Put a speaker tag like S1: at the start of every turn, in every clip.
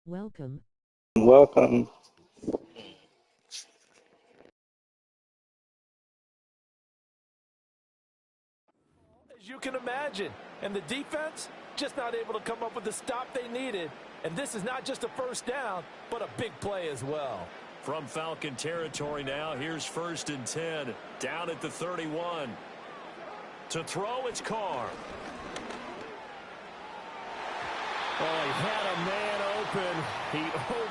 S1: Welcome.
S2: Welcome.
S3: As you can imagine, and the defense just not able to come up with the stop they needed. And this is not just a first down, but a big play as well.
S4: From Falcon territory now, here's 1st and 10, down at the 31. To throw, it's Carr.
S5: Oh, he had a man open. He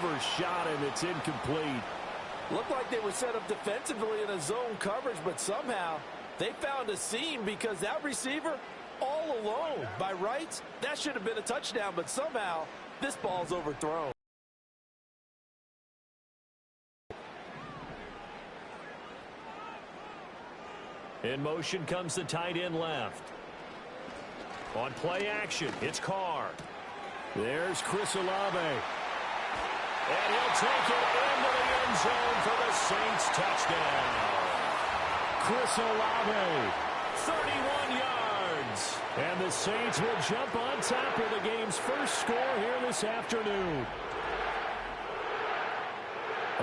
S5: overshot him. It's incomplete.
S3: Looked like they were set up defensively in a zone coverage, but somehow they found a seam because that receiver all alone. By rights, that should have been a touchdown, but somehow this ball's overthrown.
S4: In motion comes the tight end left. On play action, it's Carr.
S5: There's Chris Olave.
S4: And he'll take it into the end zone for the Saints touchdown.
S5: Chris Olave.
S4: 31 yards.
S5: And the Saints will jump on top of the game's first score here this afternoon.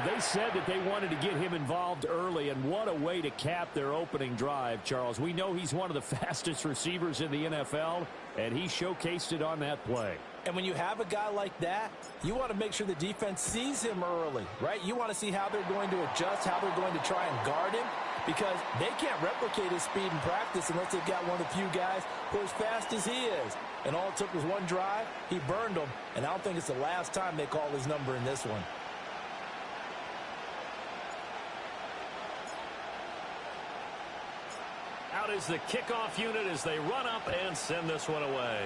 S5: They said that they wanted to get him involved early, and what a way to cap their opening drive, Charles. We know he's one of the fastest receivers in the NFL, and he showcased it on that play.
S3: And when you have a guy like that, you want to make sure the defense sees him early, right? You want to see how they're going to adjust, how they're going to try and guard him, because they can't replicate his speed in practice unless they've got one of the few guys who are as fast as he is. And all it took was one drive. He burned them, and I don't think it's the last time they call his number in this one.
S4: Out is the kickoff unit as they run up and send this one away.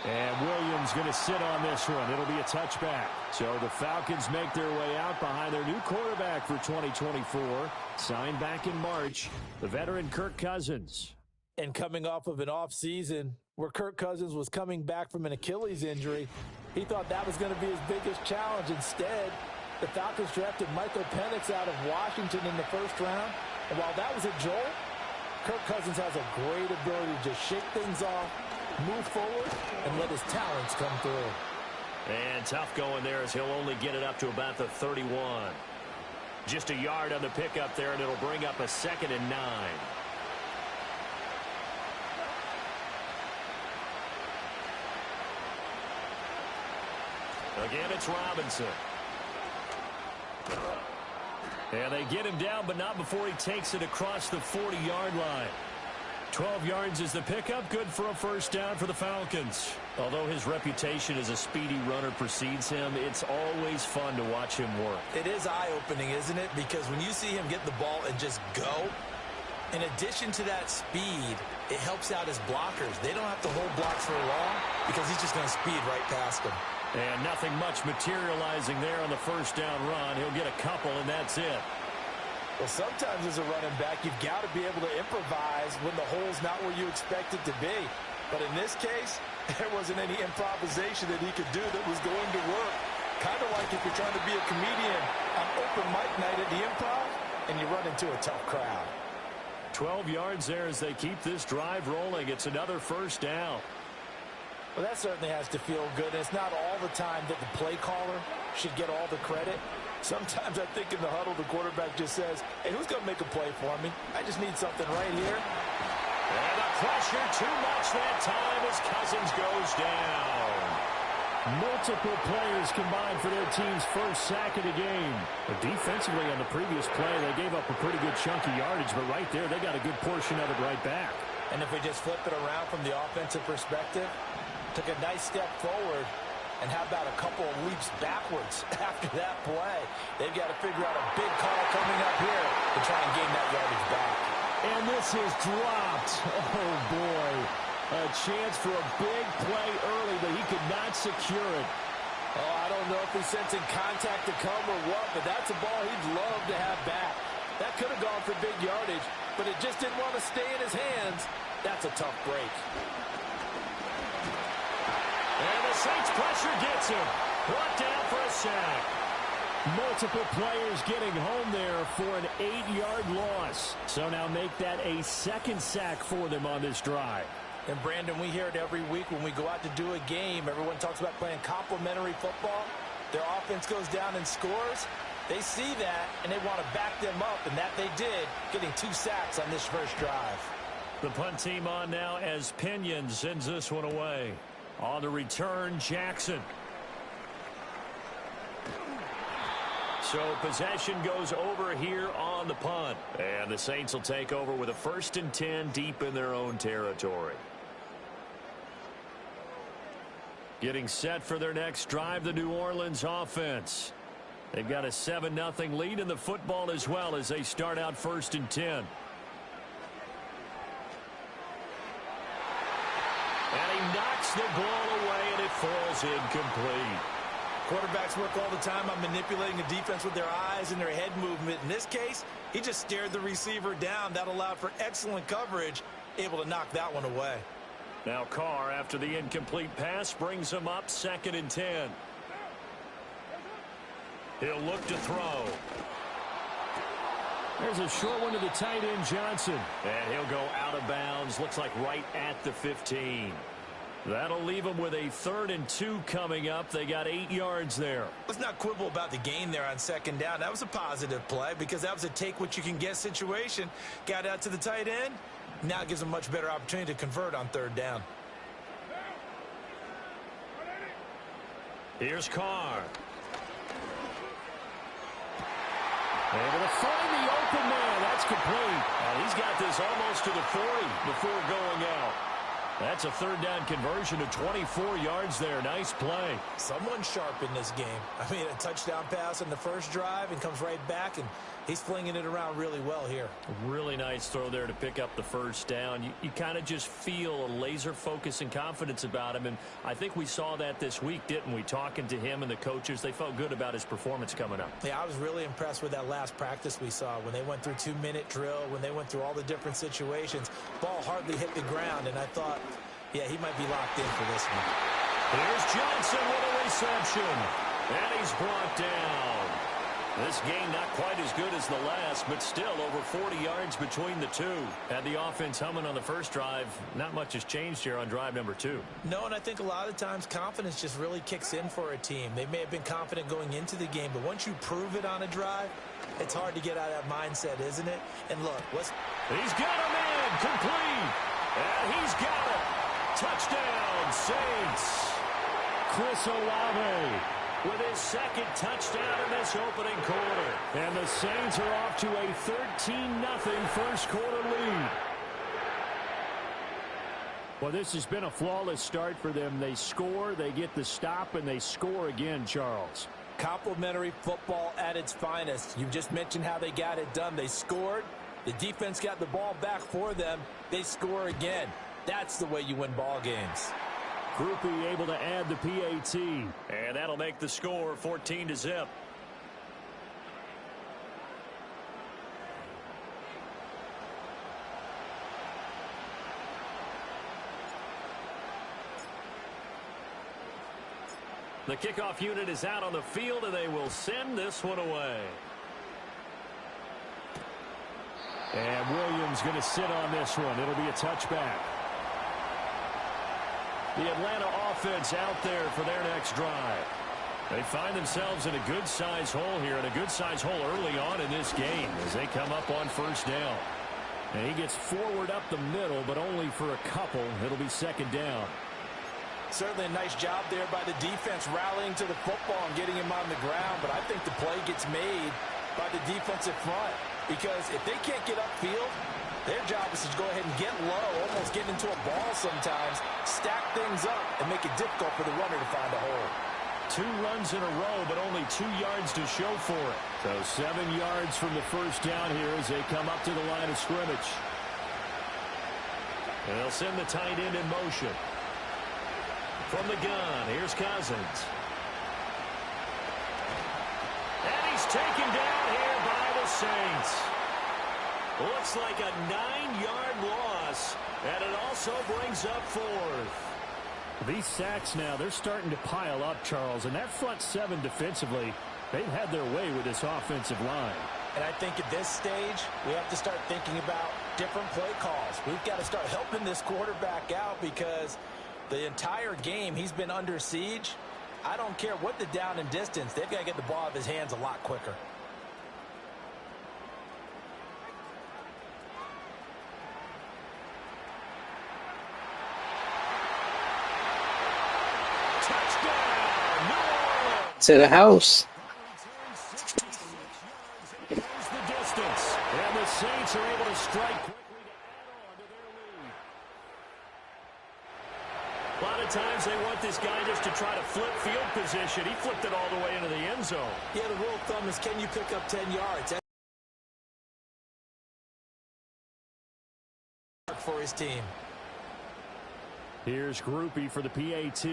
S5: And Williams going to sit on this one. It'll be a touchback. So the Falcons make their way out behind their new quarterback for 2024. Signed back in March, the veteran Kirk Cousins.
S3: And coming off of an offseason where Kirk Cousins was coming back from an Achilles injury, he thought that was going to be his biggest challenge. Instead, the Falcons drafted Michael Penix out of Washington in the first round. And while that was a jolt, Kirk Cousins has a great ability to just shake things off, move forward, and let his talents come through.
S4: And tough going there as he'll only get it up to about the 31. Just a yard on the pickup there, and it'll bring up a 2nd and 9. Again, it's Robinson. And they get him down, but not before he takes it across the 40-yard line. 12 yards is the pickup, good for a first down for the Falcons. Although his reputation as a speedy runner precedes him, it's always fun to watch him work.
S3: It is eye-opening, isn't it? Because when you see him get the ball and just go, in addition to that speed, it helps out his blockers. They don't have to hold blocks for long because he's just going to speed right past them.
S4: And nothing much materializing there on the first down run. He'll get a couple, and that's it.
S3: Well, sometimes as a running back, you've got to be able to improvise when the hole's not where you expect it to be. But in this case, there wasn't any improvisation that he could do that was going to work. Kind of like if you're trying to be a comedian on open mic night at the Improv, and you run into a tough crowd.
S4: 12 yards there as they keep this drive rolling. It's another first down.
S3: Well, that certainly has to feel good. And it's not all the time that the play caller should get all the credit. Sometimes I think in the huddle, the quarterback just says, hey, who's going to make a play for me? I just need something right here.
S4: And the pressure too much that time as Cousins goes down.
S5: Multiple players combined for their team's first sack of the game. But defensively on the previous play, they gave up a pretty good chunk of yardage, but right there, they got a good portion of it right back.
S3: And if we just flip it around from the offensive perspective, took a nice step forward, and how about a couple of leaps backwards after that play? They've got to figure out a big call coming up here to try and gain that yardage back.
S5: And this is dropped. Oh, boy. A chance for a big play early, but he could not secure it.
S3: Oh, I don't know if he's sensing contact to come or what, but that's a ball he'd love to have back. That could have gone for big yardage, but it just didn't want to stay in his hands. That's a tough break.
S4: And the Saints pressure gets him. Brought down for a sack.
S5: Multiple players getting home there for an 8-yard loss. So now make that a second sack for them on this drive.
S3: And, Brandon, we hear it every week when we go out to do a game. Everyone talks about playing complementary football. Their offense goes down and scores. They see that, and they want to back them up, and that they did, getting 2 sacks on this first drive.
S4: The punt team on now as Pinion sends this one away. On the return, Jackson. So possession goes over here on the punt. And the Saints will take over with a 1st and 10 deep in their own territory. Getting set for their next drive, the New Orleans offense. They've got a 7-0 lead in the football as well as they start out 1st and 10. And he knocks the ball away, and it falls incomplete.
S3: Quarterbacks work all the time on manipulating the defense with their eyes and their head movement. In this case, he just stared the receiver down. That allowed for excellent coverage, able to knock that one away.
S4: Now Carr, after the incomplete pass, brings him up 2nd and 10. He'll look to throw.
S5: There's a short one to the tight end, Johnson.
S4: And he'll go out of bounds. Looks like right at the 15. That'll leave them with a 3rd and 2 coming up. They got 8 yards there.
S3: Let's not quibble about the gain there on 2nd down. That was a positive play because that was a take-what-you-can-get situation. Got out to the tight end. Now it gives them a much better opportunity to convert on 3rd down.
S4: Here's Carr.
S5: Able to find the open man. That's complete.
S4: And he's got this almost to the 40 before going out. That's a 3rd down conversion to 24 yards there. Nice play.
S3: Someone sharp in this game. I mean, a touchdown pass on the first drive and comes right back, and he's flinging it around really well here.
S4: Really nice throw there to pick up the 1st down. You kind of just feel a laser focus and confidence about him, and I think we saw that this week, didn't we? Talking to him and the coaches, they felt good about his performance coming up.
S3: Yeah, I was really impressed with that last practice we saw when they went through 2-minute drill, when they went through all the different situations. Ball hardly hit the ground, and I thought, yeah, he might be locked in for this one.
S4: Here's Johnson with a reception. And he's brought down. This game not quite as good as the last, but still over 40 yards between the two. Had the offense humming on the first drive. Not much has changed here on drive number 2.
S3: No, and I think a lot of times confidence just really kicks in for a team. They may have been confident going into the game, but once you prove it on a drive, it's hard to get out of that mindset, isn't it? And look,
S4: he's got him in, complete. And he's got it. Touchdown, Saints.
S5: Chris Olave
S4: with his 2nd touchdown in this opening quarter.
S5: And the Saints are off to a 13-0 first quarter lead. Well, this has been a flawless start for them. They score, they get the stop, and they score again, Charles.
S3: Complementary football at its finest. You just mentioned how they got it done. They scored. The defense got the ball back for them. They score again. That's the way you win ball games.
S5: Groupie able to add the PAT.
S4: And that'll make the score 14-0. The kickoff unit is out on the field, and they will send this one away.
S5: And Williams going to sit on this one. It'll be a touchback.
S4: The Atlanta offense out there for their next drive. They find themselves in a good-sized hole here, and a good-sized hole early on in this game as they come up on 1st down.
S5: And he gets forward up the middle, but only for a couple. It'll be 2nd down.
S3: Certainly a nice job there by the defense rallying to the football and getting him on the ground, but I think the play gets made by the defensive front because if they can't get upfield, their job is to go ahead and get low, almost get into a ball sometimes, stack things up, and make it difficult for the runner to find a hole.
S4: 2 runs in a row, but only 2 yards to show for it.
S5: So 7 yards from the 1st down here as they come up to the line of scrimmage.
S4: And they'll send the tight end in motion. From the gun, here's Cousins. And he's taken down here by the Saints. Looks like a 9-yard loss, and it also brings up 4th.
S5: These sacks now, they're starting to pile up, Charles, and that front 7 defensively, they've had their way with this offensive line.
S3: And I think at this stage, we have to start thinking about different play calls. We've got to start helping this quarterback out because the entire game he's been under siege. I don't care what the down and distance. They've got to get the ball out of his hands a lot quicker.
S1: To the house.
S5: The distance, and the Saints are able to strike quickly to add on to their lead. A lot of times they want this guy just to try to flip field position. He flipped it all the way into the end zone.
S3: Yeah, the rule of thumb is can you pick up 10 yards for his team.
S5: Here's Grupe for the PAT.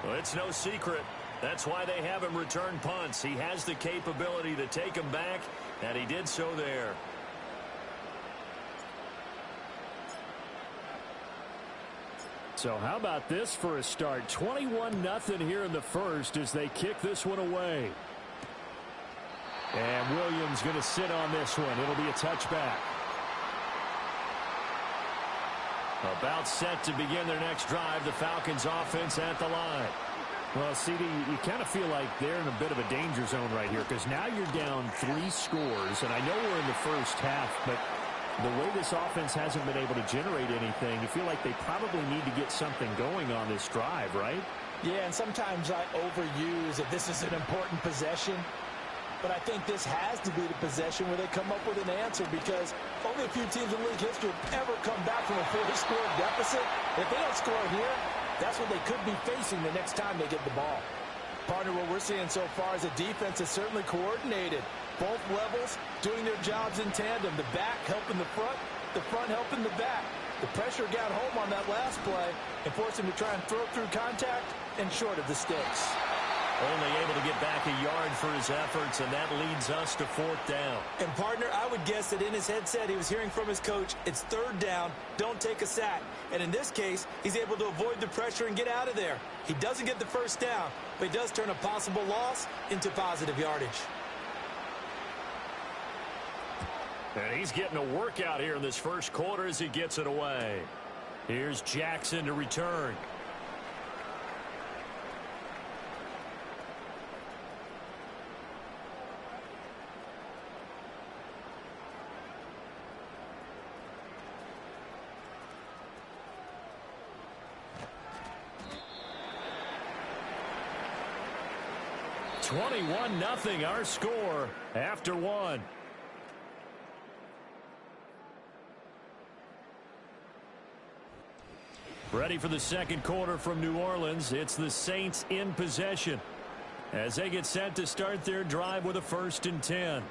S5: Well, it's no secret. That's why they have him return punts. He has the capability to take them back, and he did so there. So how about this for a start? 21-0 here in the first as they kick this one away. And Williams going to sit on this one. It'll be a touchback. About set to begin their next drive. The Falcons offense at the line. Well, CD, you kind of feel like they're in a bit of a danger zone right here because now you're down 3 scores. And I know we're in the first half, but the way this offense hasn't been able to generate anything, you feel like they probably need to get something going on this drive, right?
S3: Yeah, and sometimes I overuse if this is an important possession. But I think this has to be the possession where they come up with an answer because only a few teams in league history have ever come back from a 4-score deficit. If they don't score here, that's what they could be facing the next time they get the ball. Partner, what we're seeing so far is a defense is certainly coordinated. Both levels doing their jobs in tandem. The back helping the front helping the back. The pressure got home on that last play and forced him to try and throw through contact and short of the sticks.
S4: Only able to get back a yard for his efforts, and that leads us to 4th down.
S3: And, partner, I would guess that in his headset he was hearing from his coach, it's 3rd down, don't take a sack. And in this case, he's able to avoid the pressure and get out of there. He doesn't get the 1st down, but he does turn a possible loss into positive yardage.
S5: And he's getting a workout here in this first quarter as he gets it away. Here's Jackson to return. (21-0) our score after 1. Ready for the second quarter from New Orleans. It's the Saints in possession as they get set to start their drive with a 1st and 10.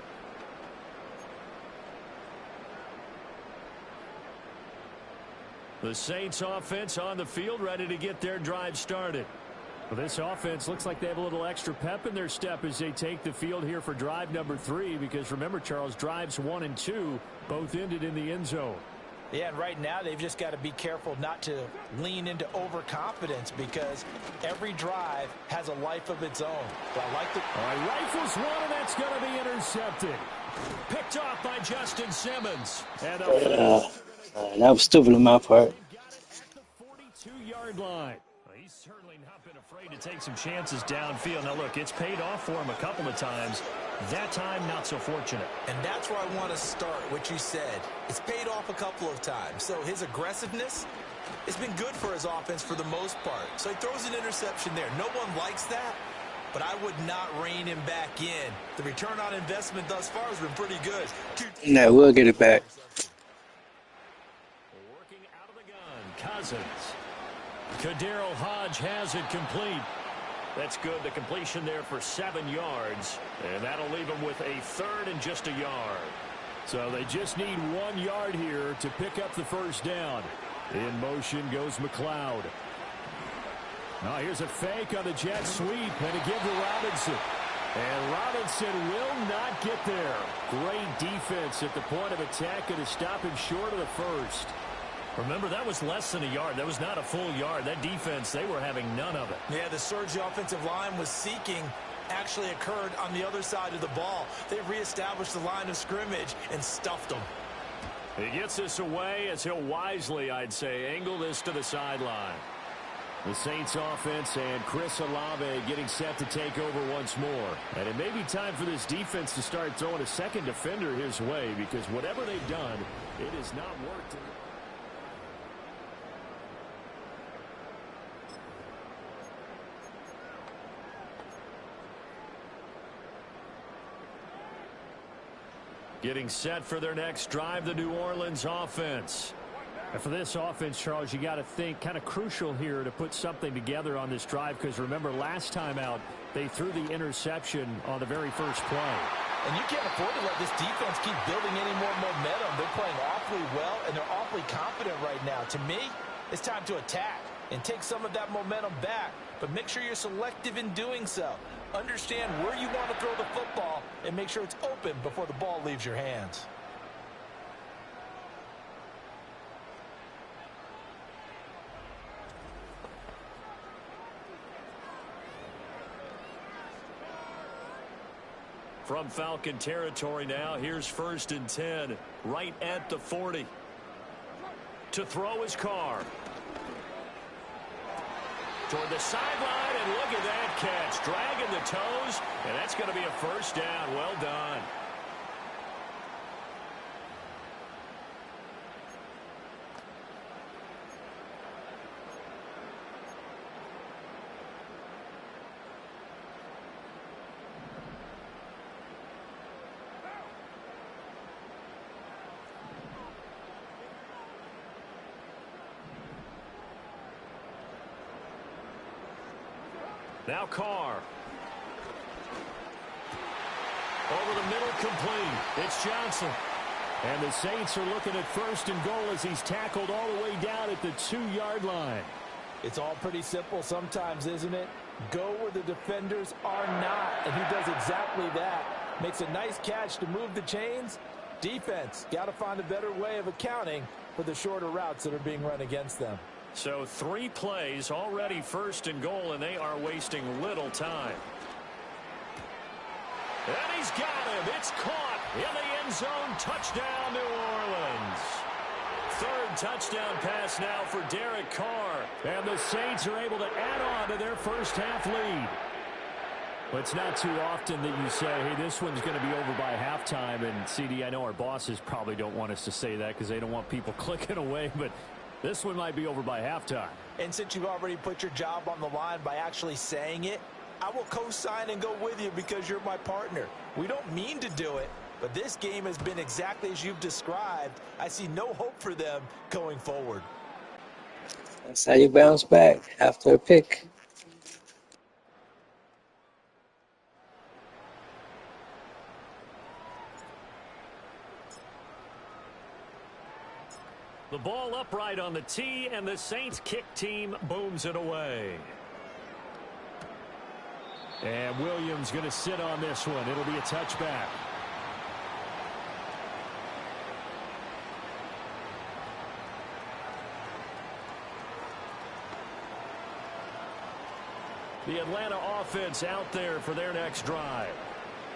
S5: The Saints offense on the field ready to get their drive started. Well, this offense looks like they have a little extra pep in their step as they take the field here for drive number 3 because remember, Charles, drives 1 and 2 both ended in the end zone.
S3: Yeah, and right now they've just got to be careful not to lean into overconfidence because every drive has a life of its own. But I like the...
S5: All right, rifles one, and that's going to be intercepted. Picked off by Justin Simmons. And
S1: that was stupid on my part.
S5: got it at the 42-yard line. He's certainly not been afraid to take some chances downfield. Now, look, it's paid off for him a couple of times. That time, not so fortunate.
S3: And that's where I want to start, what you said. It's paid off a couple of times. So his aggressiveness has been good for his offense for the most part. So he throws an interception there. No one likes that, but I would not rein him back in. The return on investment thus far has been pretty good.
S1: No, we'll get it back.
S5: Working out of the gun, Cousins. KhaDarel Hodge has it complete. That's good. The completion there for 7 yards. And that'll leave them with a 3rd and just a yard. So they just need 1 yard here to pick up the 1st down. In motion goes McLeod. Now here's a fake on the jet sweep and a give to Robinson. And Robinson will not get there. Great defense at the point of attack and to stop him short of the 1st.
S4: Remember, that was less than a yard. That was not a full yard. That defense, they were having none of it.
S3: Yeah, the surge the offensive line was seeking actually occurred on the other side of the ball. They reestablished the line of scrimmage and stuffed them.
S4: He gets this away as he'll wisely, I'd say, angle this to the sideline. The Saints offense and Chris Olave getting set to take over once more. And it may be time for this defense to start throwing a second defender his way, because whatever they've done, it has not worked. Getting set for their next drive, the New Orleans offense. And for this offense, Charles, you got to think kind of crucial here to put something together on this drive, because remember last time out they threw the interception on the very first play.
S3: And you can't afford to let this defense keep building any more momentum. They're playing awfully well, and they're awfully confident right now. To me, it's time to attack and take some of that momentum back, but make sure you're selective in doing so. Understand where you want to throw the football and make sure it's open before the ball leaves your hands.
S4: From Falcon territory now, here's 1st and 10, right at the 40. To throw his Carr. Toward the sideline, and look at that catch. Dragging the toes, and that's going to be a first down. Well done. Now Carr. Over the middle, complete. It's Johnson. And the Saints are looking at 1st and goal as he's tackled all the way down at the 2-yard line.
S3: It's all pretty simple sometimes, isn't it? Go where the defenders are not, and he does exactly that. Makes a nice catch to move the chains. Defense, got to find a better way of accounting for the shorter routes that are being run against them.
S4: So 3 plays already 1st and goal, and they are wasting little time. And he's got him. It's caught in the end zone. Touchdown, New Orleans. 3rd touchdown pass now for Derek Carr. And the Saints are able to add on to their first half lead. But it's not too often that you say, hey, this one's going to be over by halftime. And, CD, I know our bosses probably don't want us to say that because they don't want people clicking away, but this one might be over by halftime.
S3: And since you've already put your job on the line by actually saying it, I will co-sign and go with you because you're my partner. We don't mean to do it, but this game has been exactly as you've described. I see no hope for them going forward.
S1: That's how you bounce back after a pick.
S4: The ball upright on the tee, and the Saints kick team booms it away. And Williams going to sit on this one. It'll be a touchback. The Atlanta offense out there for their next drive.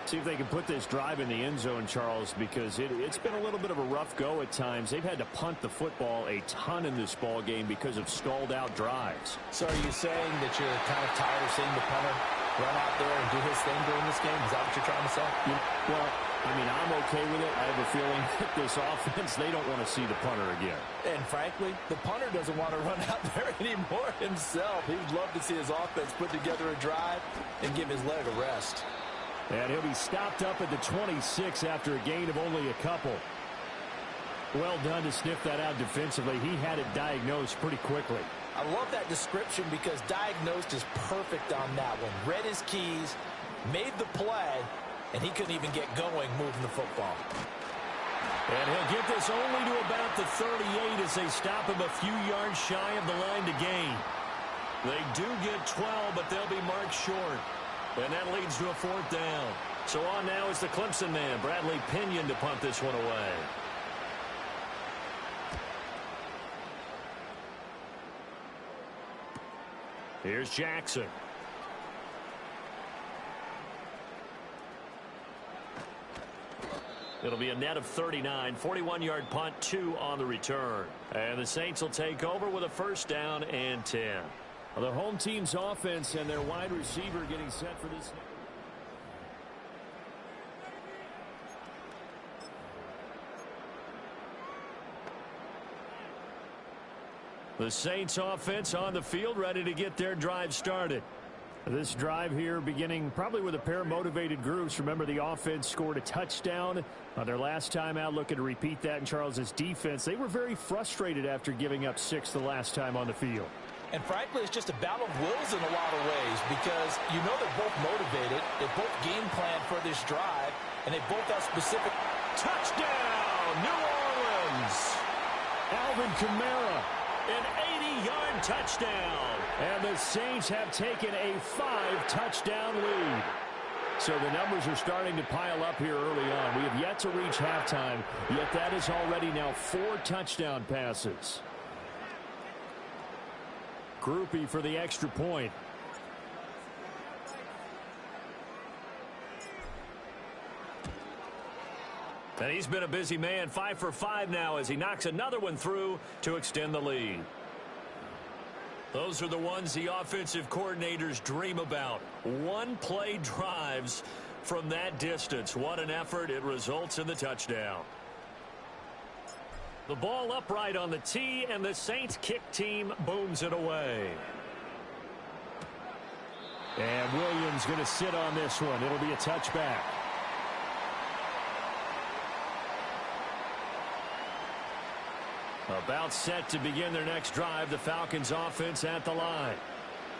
S4: See if they can put this drive in the end zone, Charles, because it's been a little bit of a rough go at times. They've had to punt the football a ton in this ball game because of stalled out drives.
S3: So are you saying that you're kind of tired of seeing the punter run out there and do his thing during this game? Is that what you're trying to say?
S4: Well, I mean, I'm okay with it. I have a feeling that this offense, they don't want to see the punter again.
S3: And frankly, the punter doesn't want to run out there anymore himself. He'd love to see his offense put together a drive and give his leg a rest.
S4: And he'll be stopped up at the 26 after a gain of only a couple. Well done to sniff that out defensively. He had it diagnosed pretty quickly.
S3: I love that description because diagnosed is perfect on that one. Read his keys, made the play, and he couldn't even get going moving the football.
S4: And he'll get this only to about the 38 as they stop him a few yards shy of the line to gain. They do get 12, but they'll be marked short. And that leads to a 4th down. So on now is the Clemson man, Bradley Pinion, to punt this one away. Here's Jackson. It'll be a net of 39, 41-yard punt, 2 on the return. And the Saints will take over with a first down and 10.
S5: The home team's offense and their wide receiver getting set for this.
S4: The Saints offense on the field, ready to get their drive started.
S5: This drive here beginning probably with a pair of motivated groups. Remember, the offense scored a touchdown on their last time out, looking to repeat that in Charles's defense. They were very frustrated after giving up 6 the last time on the field.
S3: And frankly, it's just a battle of wills in a lot of ways because you know they're both motivated. They both game plan for this drive, and they both have specific.
S4: Touchdown, New Orleans!
S5: Alvin Kamara.
S4: An 80-yard touchdown.
S5: And the Saints have taken a 5-touchdown lead. So the numbers are starting to pile up here early on. We have yet to reach halftime, yet that is already now 4 touchdown passes. Groupie for the extra point.
S4: And he's been a busy man, 5 for 5 now as he knocks another one through to extend the lead. Those are the ones the offensive coordinators dream about. One-play drives from that distance. What an effort. It results in the touchdown. The ball upright on the tee, and the Saints kick team booms it away.
S5: And Williams going to sit on this one. It'll be a touchback.
S4: About set to begin their next drive, the Falcons offense at the line.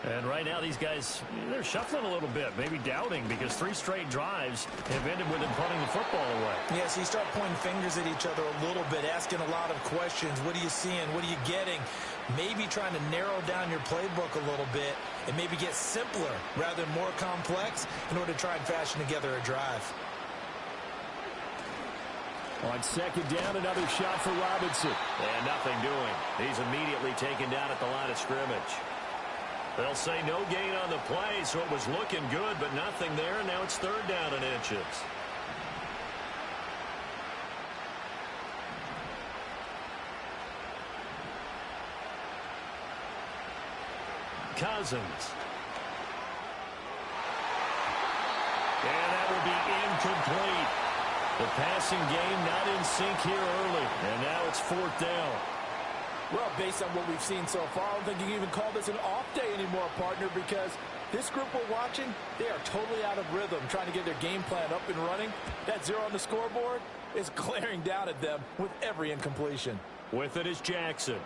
S4: And right now these guys, they're shuffling a little bit, maybe doubting, because 3 straight drives have ended with them punting the football away.
S3: Yeah, so you start pointing fingers at each other a little bit, asking a lot of questions. What are you seeing? What are you getting? Maybe trying to narrow down your playbook a little bit and maybe get simpler rather than more complex in order to try and fashion together a drive.
S5: On second down, another shot for Robinson.
S4: And nothing doing. He's immediately taken down at the line of scrimmage. They'll say no gain on the play, so it was looking good, but nothing there. Now it's 3rd down and inches. Cousins. And that will be incomplete. The passing game not in sync here early, and now it's 4th down.
S3: Well, based on what we've seen so far, I don't think you can even call this an off day anymore, partner, because this group we're watching, they are totally out of rhythm, trying to get their game plan up and running. That 0 on the scoreboard is glaring down at them with every incompletion.
S4: With it is Jackson.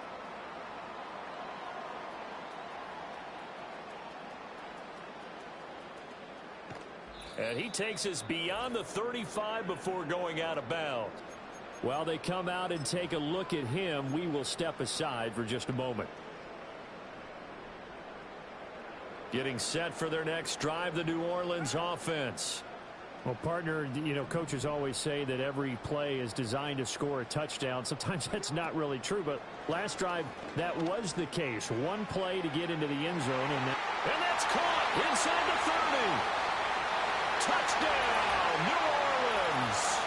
S4: And he takes us beyond the 35 before going out of bounds.
S5: While they come out and take a look at him, we will step aside for just a moment.
S4: Getting set for their next drive, the New Orleans offense.
S5: Well, partner, you know, coaches always say that every play is designed to score a touchdown. Sometimes that's not really true, but last drive, that was the case. One play to get into the end zone. And
S4: that's caught inside the 30. Touchdown, New Orleans.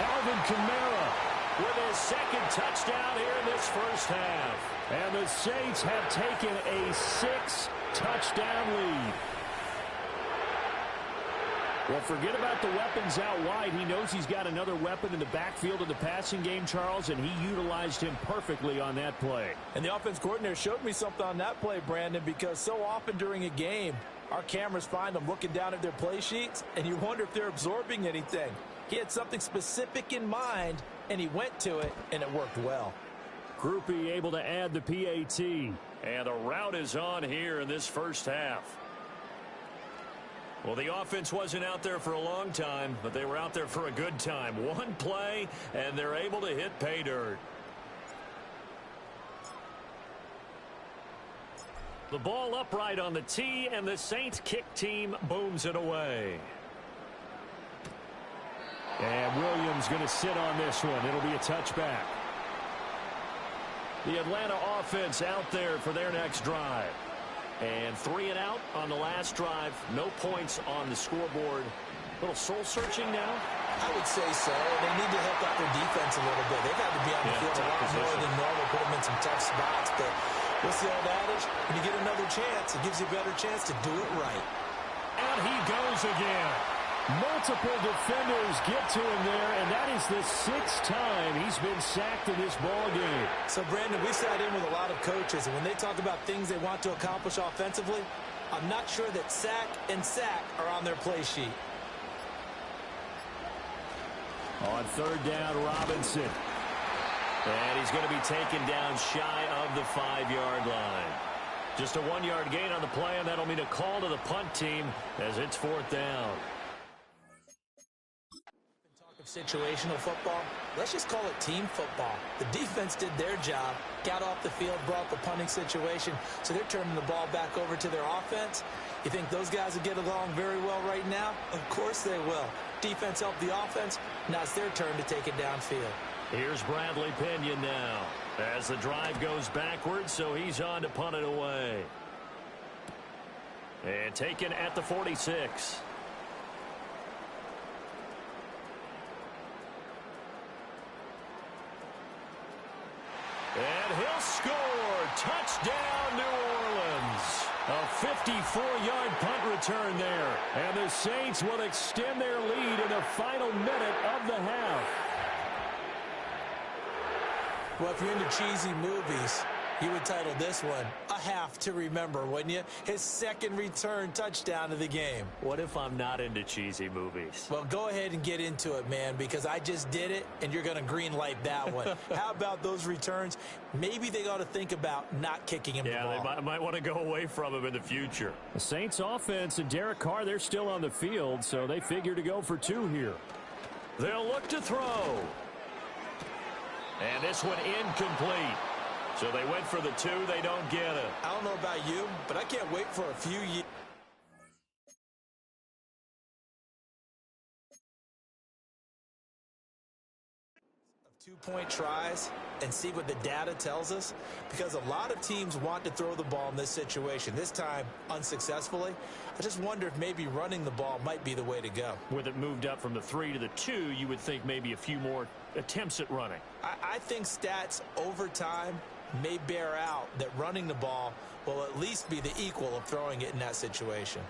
S5: Alvin Kamara
S4: with his 2nd touchdown here in this first half.
S5: And the Saints have taken a 6-touchdown lead. Well, forget about the weapons out wide. He knows he's got another weapon in the backfield of the passing game, Charles, and he utilized him perfectly on that play.
S3: And the offense coordinator showed me something on that play, Brandon, because so often during a game, our cameras find them looking down at their play sheets, and you wonder if they're absorbing anything. He had something specific in mind, and he went to it, and it worked well.
S5: Groupie able to add the PAT.
S4: And the route is on here in this first half. Well, the offense wasn't out there for a long time, but they were out there for a good time. One play, and they're able to hit pay dirt. The ball upright on the tee, and the Saints kick team booms it away.
S5: And Williams going to sit on this one. It'll be a touchback.
S4: The Atlanta offense out there for their next drive. And 3 and out on the last drive. No points on the scoreboard. A little soul-searching now.
S3: I would say so. They need to help out their defense a little bit. They've had to be on the field a lot more than normal, put them in some tough spots. But what's the old adage? When you get another chance, it gives you a better chance to do it right.
S4: And he goes again.
S5: Multiple defenders get to him there, and that is the 6th time he's been sacked in this ball game.
S3: So, Brandon, we sat in with a lot of coaches, and when they talk about things they want to accomplish offensively, I'm not sure that sack and sack are on their play sheet.
S5: On 3rd down, Robinson.
S4: And he's going to be taken down shy of the 5-yard line. Just a 1-yard gain on the play, and that'll mean a call to the punt team as it's 4th down.
S3: Situational football, let's just call it team football. The defense did their job, got off the field, brought the punting situation, so they're turning the ball back over to their offense. You think those guys will get along very well right now? Of course they will. Defense helped the offense. Now it's their turn to take it downfield.
S4: Here's Bradley Pinion now as the drive goes backwards, so he's on to punt it away. And taken at the 46. And he'll score. Touchdown, New Orleans. A 54-yard punt return there. And the Saints will extend their lead in the final minute of the half.
S3: Well, if you're into cheesy movies, you would title this one A Half to Remember, wouldn't you? His 2nd return touchdown of the game.
S4: What if I'm not into cheesy movies?
S3: Well, go ahead and get into it, man, because I just did it, and you're going to green light that one. How about those returns? Maybe they ought to think about not kicking him the ball.
S4: Yeah, they might want to go away from him in the future.
S5: The Saints offense and Derek Carr, they're still on the field, so they figure to go for 2 here.
S4: They'll look to throw. And this one incomplete. So they went for the 2. They don't get it.
S3: I don't know about you, but I can't wait for a few years. 2-point tries and see what the data tells us, because a lot of teams want to throw the ball in this situation. This time, unsuccessfully. I just wonder if maybe running the ball might be the way to go.
S4: With it moved up from the 3 to the 2, you would think maybe a few more attempts at running.
S3: I think stats over time may bear out that running the ball will at least be the equal of throwing it in that situation.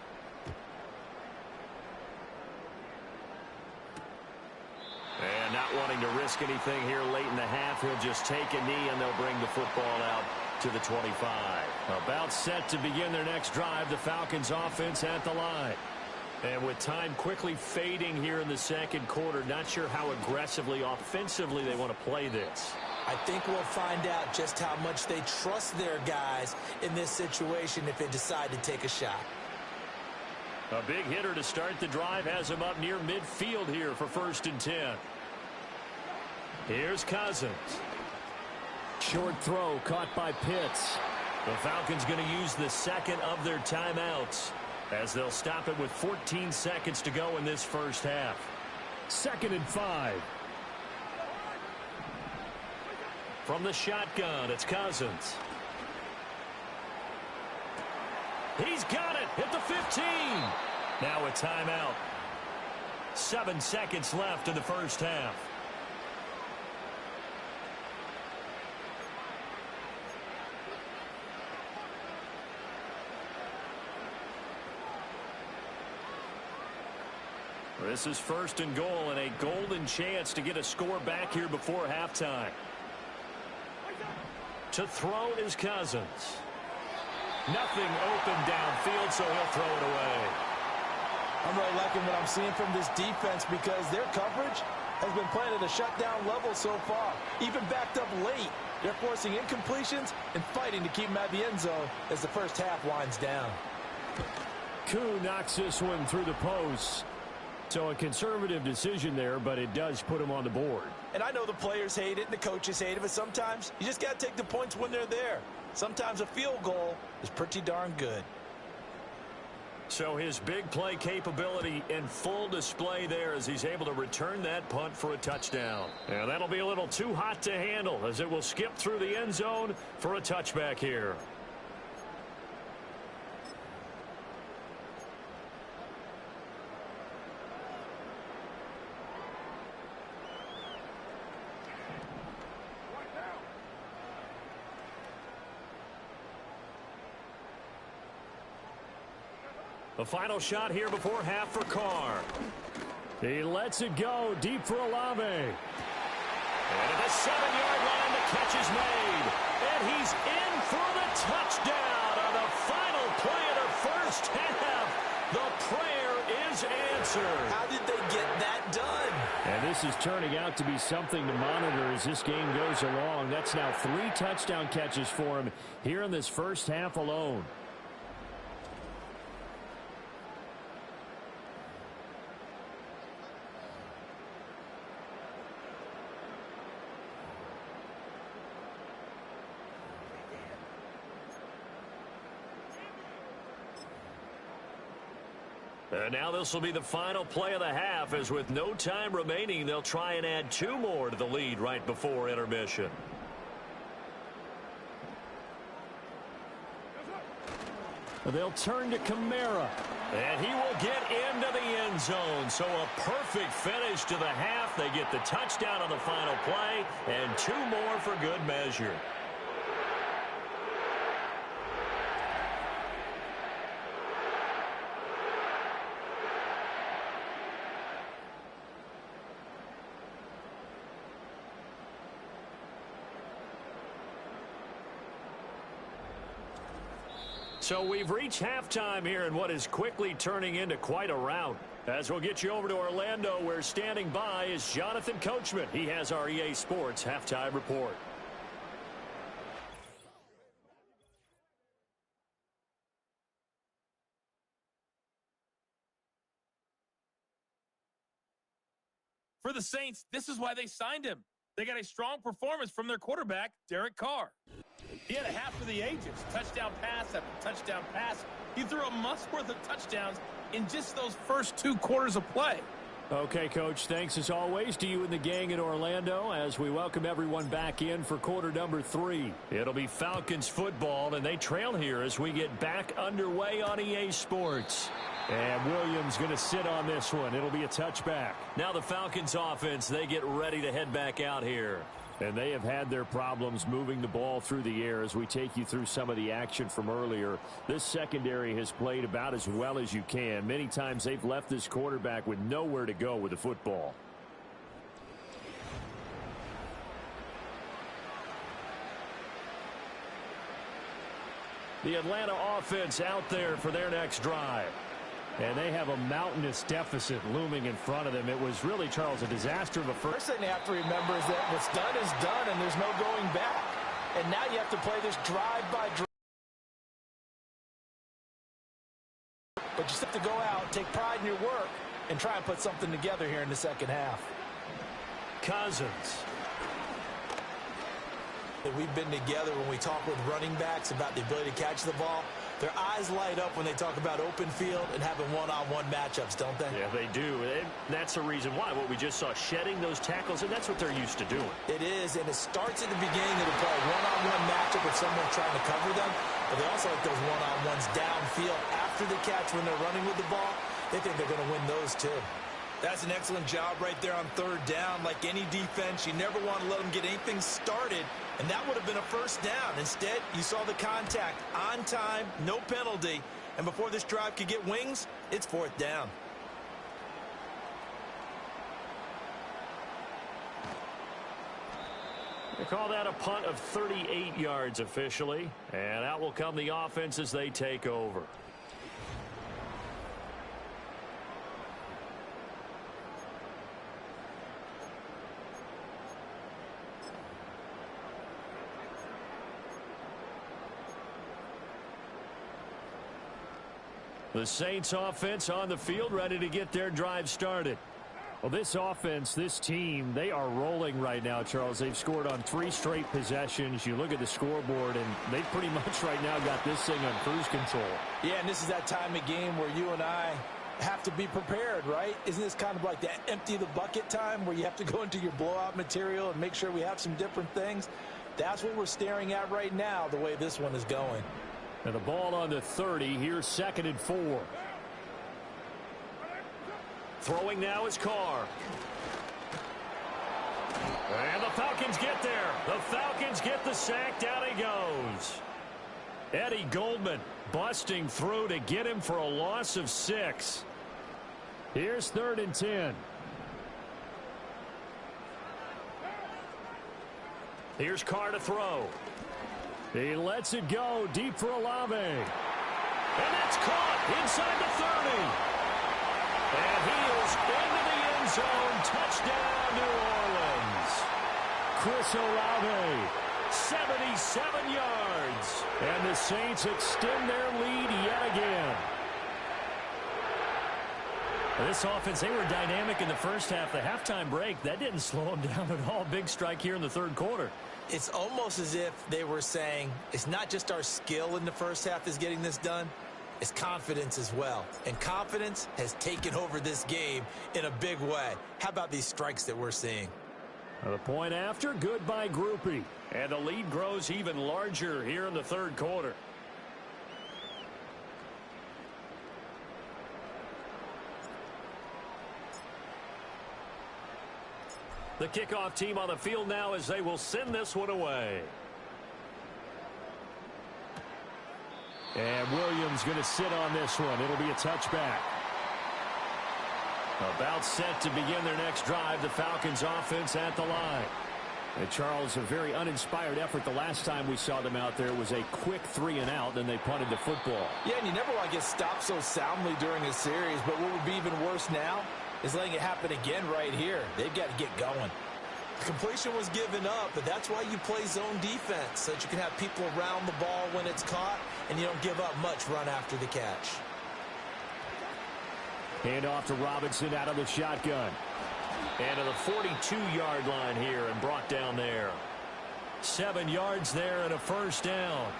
S4: And not wanting to risk anything here late in the half, he'll just take a knee and they'll bring the football out to the 25. About set to begin their next drive, the Falcons offense at the line. And with time quickly fading here in the second quarter, not sure how aggressively, offensively they want to play this.
S3: I think we'll find out just how much they trust their guys in this situation if they decide to take a shot.
S4: A big hitter to start the drive has him up near midfield here for 1st and 10. Here's Cousins.
S5: Short throw caught by Pitts.
S4: The Falcons going to use the second of their timeouts as they'll stop it with 14 seconds to go in this first half.
S5: 2nd and 5.
S4: From the shotgun, it's Cousins. He's got it at the 15. Now a timeout. 7 seconds left in the first half. This is 1st and goal and a golden chance to get a score back here before halftime. To throw is Cousins. Nothing open downfield, so he'll throw it away.
S3: I'm really liking what I'm seeing from this defense because their coverage has been playing at a shutdown level so far. Even backed up late, they're forcing incompletions and fighting to keep them at the end zone as the first half winds down.
S5: Koo knocks this one through the post. So a conservative decision there, but it does put him on the board.
S3: And I know the players hate it and the coaches hate it, but sometimes you just got to take the points when they're there. Sometimes a field goal is pretty darn good.
S4: So his big play capability in full display there as he's able to return that punt for a touchdown. And that'll be a little too hot to handle as it will skip through the end zone for a touchback here. The final shot here before half for Carr. He lets it go deep for Olave. And at the 7-yard line, the catch is made. And he's in for the touchdown on the final play of the first half. The prayer is answered.
S3: How did they get that done?
S5: And this is turning out to be something to monitor as this game goes along. That's now 3 touchdown catches for him here in this first half alone.
S4: And now this will be the final play of the half, as with no time remaining, they'll try and add 2 more to the lead right before intermission.
S5: They'll turn to Kamara.
S4: And he will get into the end zone. So a perfect finish to the half. They get the touchdown on the final play, and 2 more for good measure. So we've reached halftime here in what is quickly turning into quite a rout. As we'll get you over to Orlando, where standing by is Jonathan Coachman. He has our EA Sports halftime report.
S2: For the Saints, this is why they signed him. They got a strong performance from their quarterback, Derek Carr. He had a half for the ages, touchdown pass after touchdown pass. He threw a month's worth of touchdowns in just those first 2 quarters of play.
S5: Okay, Coach, thanks as always to you and the gang in Orlando as we welcome everyone back in for quarter number 3.
S4: It'll be Falcons football, and they trail here as we get back underway on EA Sports.
S5: And Williams going to sit on this one. It'll be a touchback.
S4: Now the Falcons offense, they get ready to head back out here.
S5: And they have had their problems moving the ball through the air as we take you through some of the action from earlier. This secondary has played about as well as you can. Many times they've left this quarterback with nowhere to go with the football.
S4: The Atlanta offense out there for their next drive.
S5: And they have a mountainous deficit looming in front of them. It was really, Charles, a disaster of a first.
S3: First thing you have to remember is that what's done is done, and there's no going back. And now you have to play this drive-by-drive. But you just have to go out, take pride in your work, and try and put something together here in the second half.
S4: Cousins.
S3: We've been together when we talk with running backs about the ability to catch the ball. Their eyes light up when they talk about open field and having one-on-one matchups, don't they?
S4: Yeah, they do. And that's the reason why. What we just saw, shedding those tackles, and that's what they're used to doing.
S3: It is, and it starts at the beginning of the play. One-on-one matchup with someone trying to cover them, but they also like those one-on-ones downfield after the catch when they're running with the ball. They think they're going to win those, too. That's an excellent job right there on third down. Like any defense, you never want to let them get anything started, and that would have been a first down. Instead, you saw the contact on time, no penalty, and before this drive could get wings, it's fourth down.
S4: They call that a punt of 38 yards officially, and out will come the offense as they take over. The Saints offense on the field, ready to get their drive started.
S5: Well, this offense, this team, they are rolling right now, Charles. They've scored on 3 straight possessions. You look at the scoreboard, and they've pretty much right now got this thing on cruise control.
S3: Yeah, and this is that time of game where you and I have to be prepared, right? Isn't this kind of like that empty the bucket time where you have to go into your blowout material and make sure we have some different things? That's what we're staring at right now, the way this one is going.
S5: And the ball on the 30, here's 2nd and 4.
S4: Throwing now is Carr. And the Falcons get there. The Falcons get the sack. Down he goes. Eddie Goldman busting through to get him for a loss of 6. Here's 3rd and 10. Here's Carr to throw. He lets it go deep for Olave. And that's caught inside the 30. And he is into the end zone. Touchdown, New Orleans. Chris Olave, 77 yards. And the Saints extend their lead yet again. This offense, they were dynamic in the first half. The halftime break, that didn't slow them down at all. Big strike here in the 3rd quarter.
S3: It's almost as if they were saying, it's not just our skill in the first half that's getting this done, it's confidence as well. And confidence has taken over this game in a big way. How about these strikes that we're seeing?
S4: The point after, good by Grupe. And the lead grows even larger here in the 3rd quarter. The kickoff team on the field now as they will send this one away. And Williams going to sit on this one. It'll be a touchback. About set to begin their next drive. The Falcons offense at the line. And Charles, a very uninspired effort. The last time we saw them out there was a quick 3 and out. Then they punted the football.
S3: Yeah, and you never want to get stopped so soundly during a series. But what would be even worse now is letting it happen again right here. They've got to get going. The completion was given up, but that's why you play zone defense, so that you can have people around the ball when it's caught, and you don't give up much run after the catch.
S4: Hand off to Robinson out of the shotgun. And to the 42-yard line here and brought down there. 7 yards there and a first down.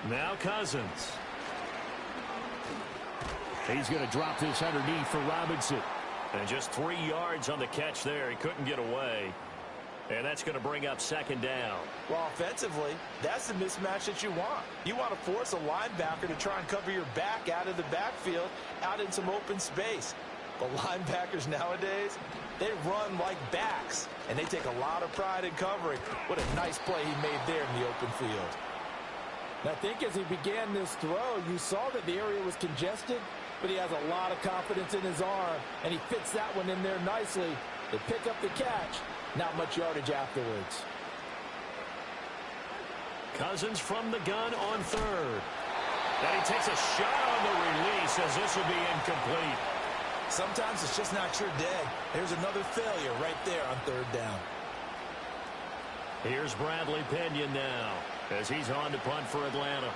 S4: Now Cousins. He's going to drop this underneath for Robinson. And just 3 yards on the catch there. He couldn't get away. And that's going to bring up 2nd down.
S3: Well, offensively, that's the mismatch that you want. You want to force a linebacker to try and cover your back out of the backfield, out in some open space. But linebackers nowadays, they run like backs, and they take a lot of pride in covering. What a nice play he made there in the open field. And I think as he began this throw, you saw that the area was congested, but he has a lot of confidence in his arm, and he fits that one in there nicely. They pick up the catch. Not much yardage afterwards.
S4: Cousins from the gun on 3rd. And he takes a shot on the release as this will be incomplete.
S3: Sometimes it's just not your day. Here's another failure right there on 3rd down.
S4: Here's Bradley Pinion now as he's on to punt for Atlanta.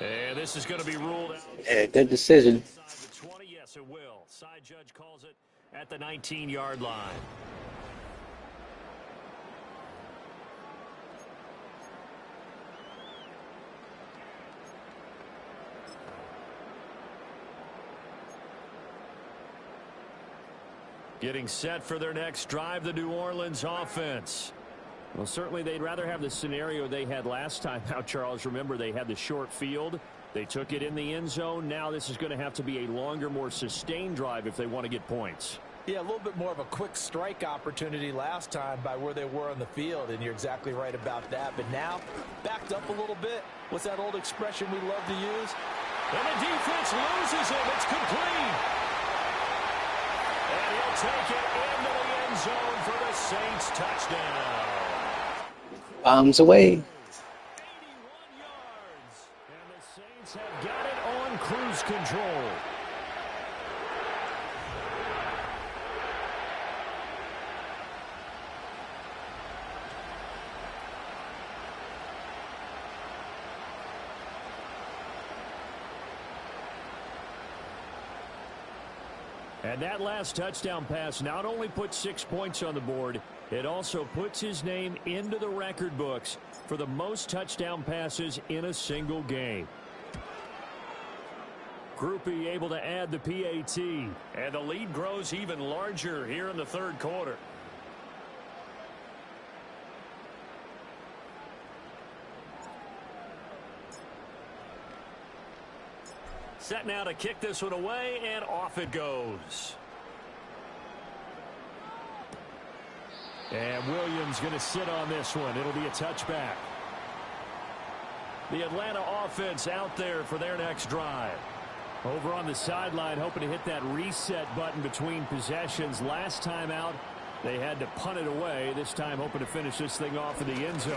S4: And this is going to be ruled out.
S1: Yeah, good decision.
S4: Yes, it will. Side judge calls it at the 19-yard line. Getting set for their next drive, the New Orleans offense. Well, certainly they'd rather have the scenario they had last time out, Charles. Remember, they had the short field. They took it in the end zone. Now this is going to have to be a longer, more sustained drive if they want to get points.
S3: Yeah, a little bit more of a quick strike opportunity last time by where they were on the field, and you're exactly right about that. But now, backed up a little bit. What's that old expression we love to use?
S4: And the defense loses him. It's complete. And he'll take it into the end zone for the Saints touchdown.
S1: Bombs away.
S4: 81 yards. And the Saints have got it on cruise control. And that last touchdown pass not only put 6 points on the board, it also puts his name into the record books for the most touchdown passes in a single game. Grupe able to add the PAT. And the lead grows even larger here in the 3rd quarter. Set now to kick this one away, and off it goes. And Williams going to sit on this one. It'll be a touchback. The Atlanta offense out there for their next drive. Over on the sideline, hoping to hit that reset button between possessions. Last time out, they had to punt it away. This time, hoping to finish this thing off in the end zone.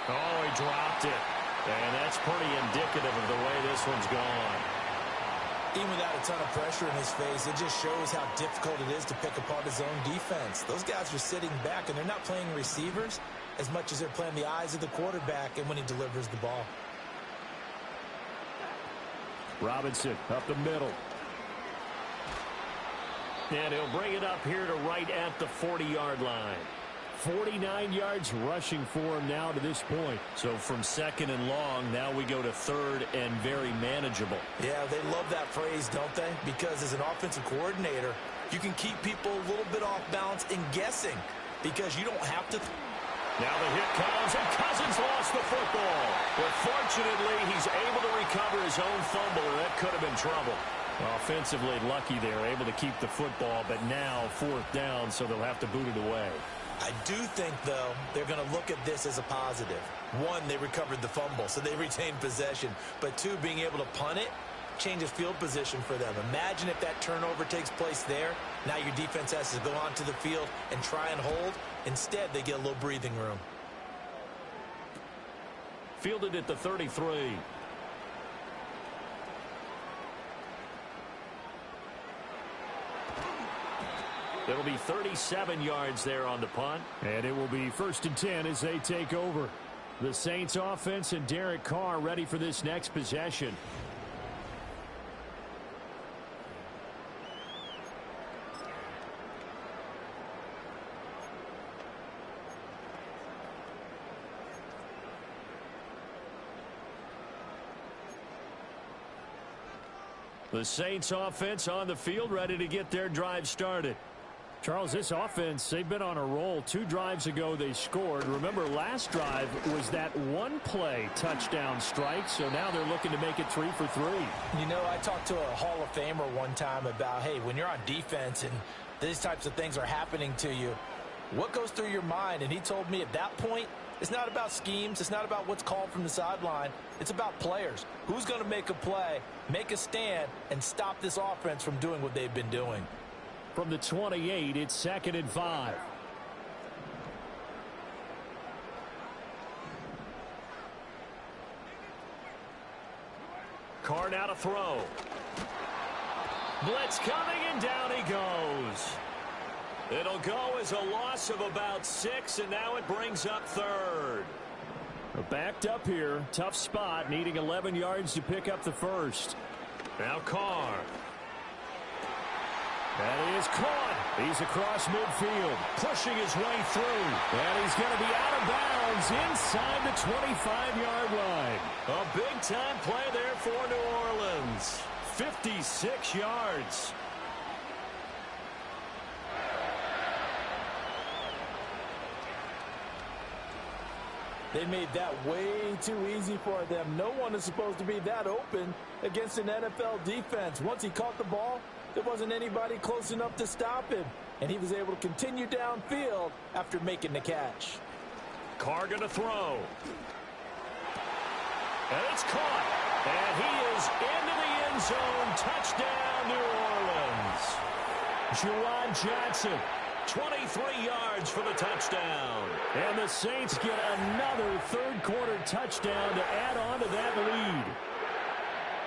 S4: Oh, he dropped it. And that's pretty indicative of the way this one's gone.
S3: Even without a ton of pressure in his face, it just shows how difficult it is to pick apart his own defense. Those guys are sitting back, and they're not playing receivers as much as they're playing the eyes of the quarterback and when he delivers the ball.
S4: Robinson up the middle. And he'll bring it up here to right at the 40-yard line. 49 yards rushing for him now to this point. So from second and long, now we go to third and very manageable.
S3: Yeah, they love that phrase, don't they? Because as an offensive coordinator, you can keep people a little bit off balance and guessing because you don't have to.
S4: Now the hit comes, and Cousins lost the football. But fortunately, he's able to recover his own fumble, and that could have been trouble. Offensively lucky there, able to keep the football, but now fourth down, so they'll have to boot it away.
S3: I do think, though, they're going to look at this as a positive. One, they recovered the fumble, so they retained possession. But two, being able to punt it changes field position for them. Imagine if that turnover takes place there. Now your defense has to go onto the field and try and hold. Instead, they get a little breathing room.
S4: Fielded at the 33. It'll be 37 yards there on the punt.
S5: And it will be 1st and 10 as they take over. The Saints offense and Derek Carr ready for this next possession.
S4: The Saints offense on the field ready to get their drive started.
S5: Charles, this offense, they've been on a roll. 2 drives ago, they scored. Remember, last drive was that one-play touchdown strike, so now they're looking to make it 3 for 3.
S3: You know, I talked to a Hall of Famer one time about, hey, when you're on defense and these types of things are happening to you, what goes through your mind? And he told me at that point, it's not about schemes. It's not about what's called from the sideline. It's about players. Who's going to make a play, make a stand, and stop this offense from doing what they've been doing?
S5: From the 28, it's 2nd and 5.
S4: Carr now to throw. Blitz coming, and down he goes. It'll go as a loss of about 6, and now it brings up third.
S5: Backed up here. Tough spot, needing 11 yards to pick up the first.
S4: Now Carr.
S5: And he is caught. He's across midfield, pushing his way through. And he's going to be out of bounds inside the 25-yard line.
S4: A big-time play there for New Orleans. 56 yards.
S3: They made that way too easy for them. No one is supposed to be that open against an NFL defense. Once he caught the ball, there wasn't anybody close enough to stop him. And he was able to continue downfield after making the catch.
S4: Carr going to throw. And it's caught. And he is into the end zone. Touchdown, New Orleans.
S5: Juwan Johnson.
S4: 23 yards for the touchdown.
S5: And the Saints get another third-quarter touchdown to add on to that lead.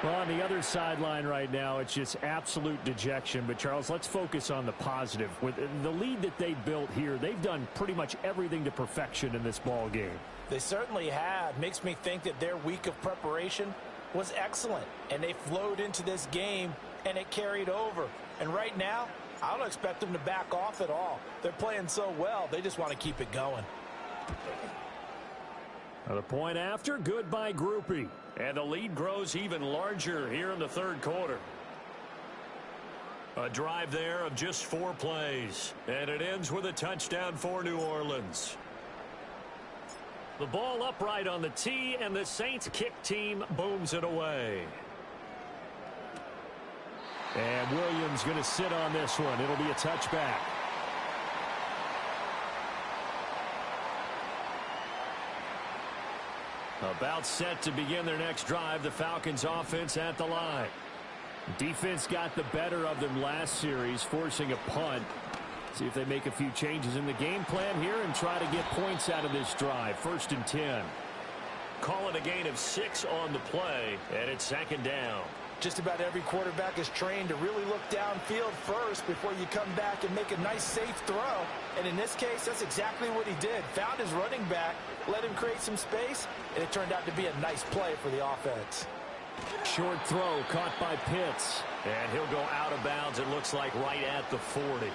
S5: Well, on the other sideline right now, it's just absolute dejection. But, Charles, let's focus on the positive. With the lead that they built here, they've done pretty much everything to perfection in this ball game.
S3: They certainly have. Makes me think that their week of preparation was excellent. And they flowed into this game, and it carried over. And right now, I don't expect them to back off at all. They're playing so well, they just want to keep it going.
S5: The point after, good by Groupie.
S4: And the lead grows even larger here in the third quarter. A drive there of just 4 plays. And it ends with a touchdown for New Orleans. The ball upright on the tee, and the Saints kick team booms it away.
S5: And Williams going to sit on this one. It'll be a touchback. About set to begin their next drive. The Falcons offense at the line. Defense got the better of them last series, forcing a punt. See if they make a few changes in the game plan here and try to get points out of this drive. 1st and 10.
S4: Call it a gain of 6 on the play, and it's 2nd down.
S3: Just about every quarterback is trained to really look downfield first before you come back and make a nice, safe throw. And in this case, that's exactly what he did. Found his running back, let him create some space, and it turned out to be a nice play for the offense.
S5: Short throw caught by Pitts.
S4: And he'll go out of bounds, it looks like, right at the 40.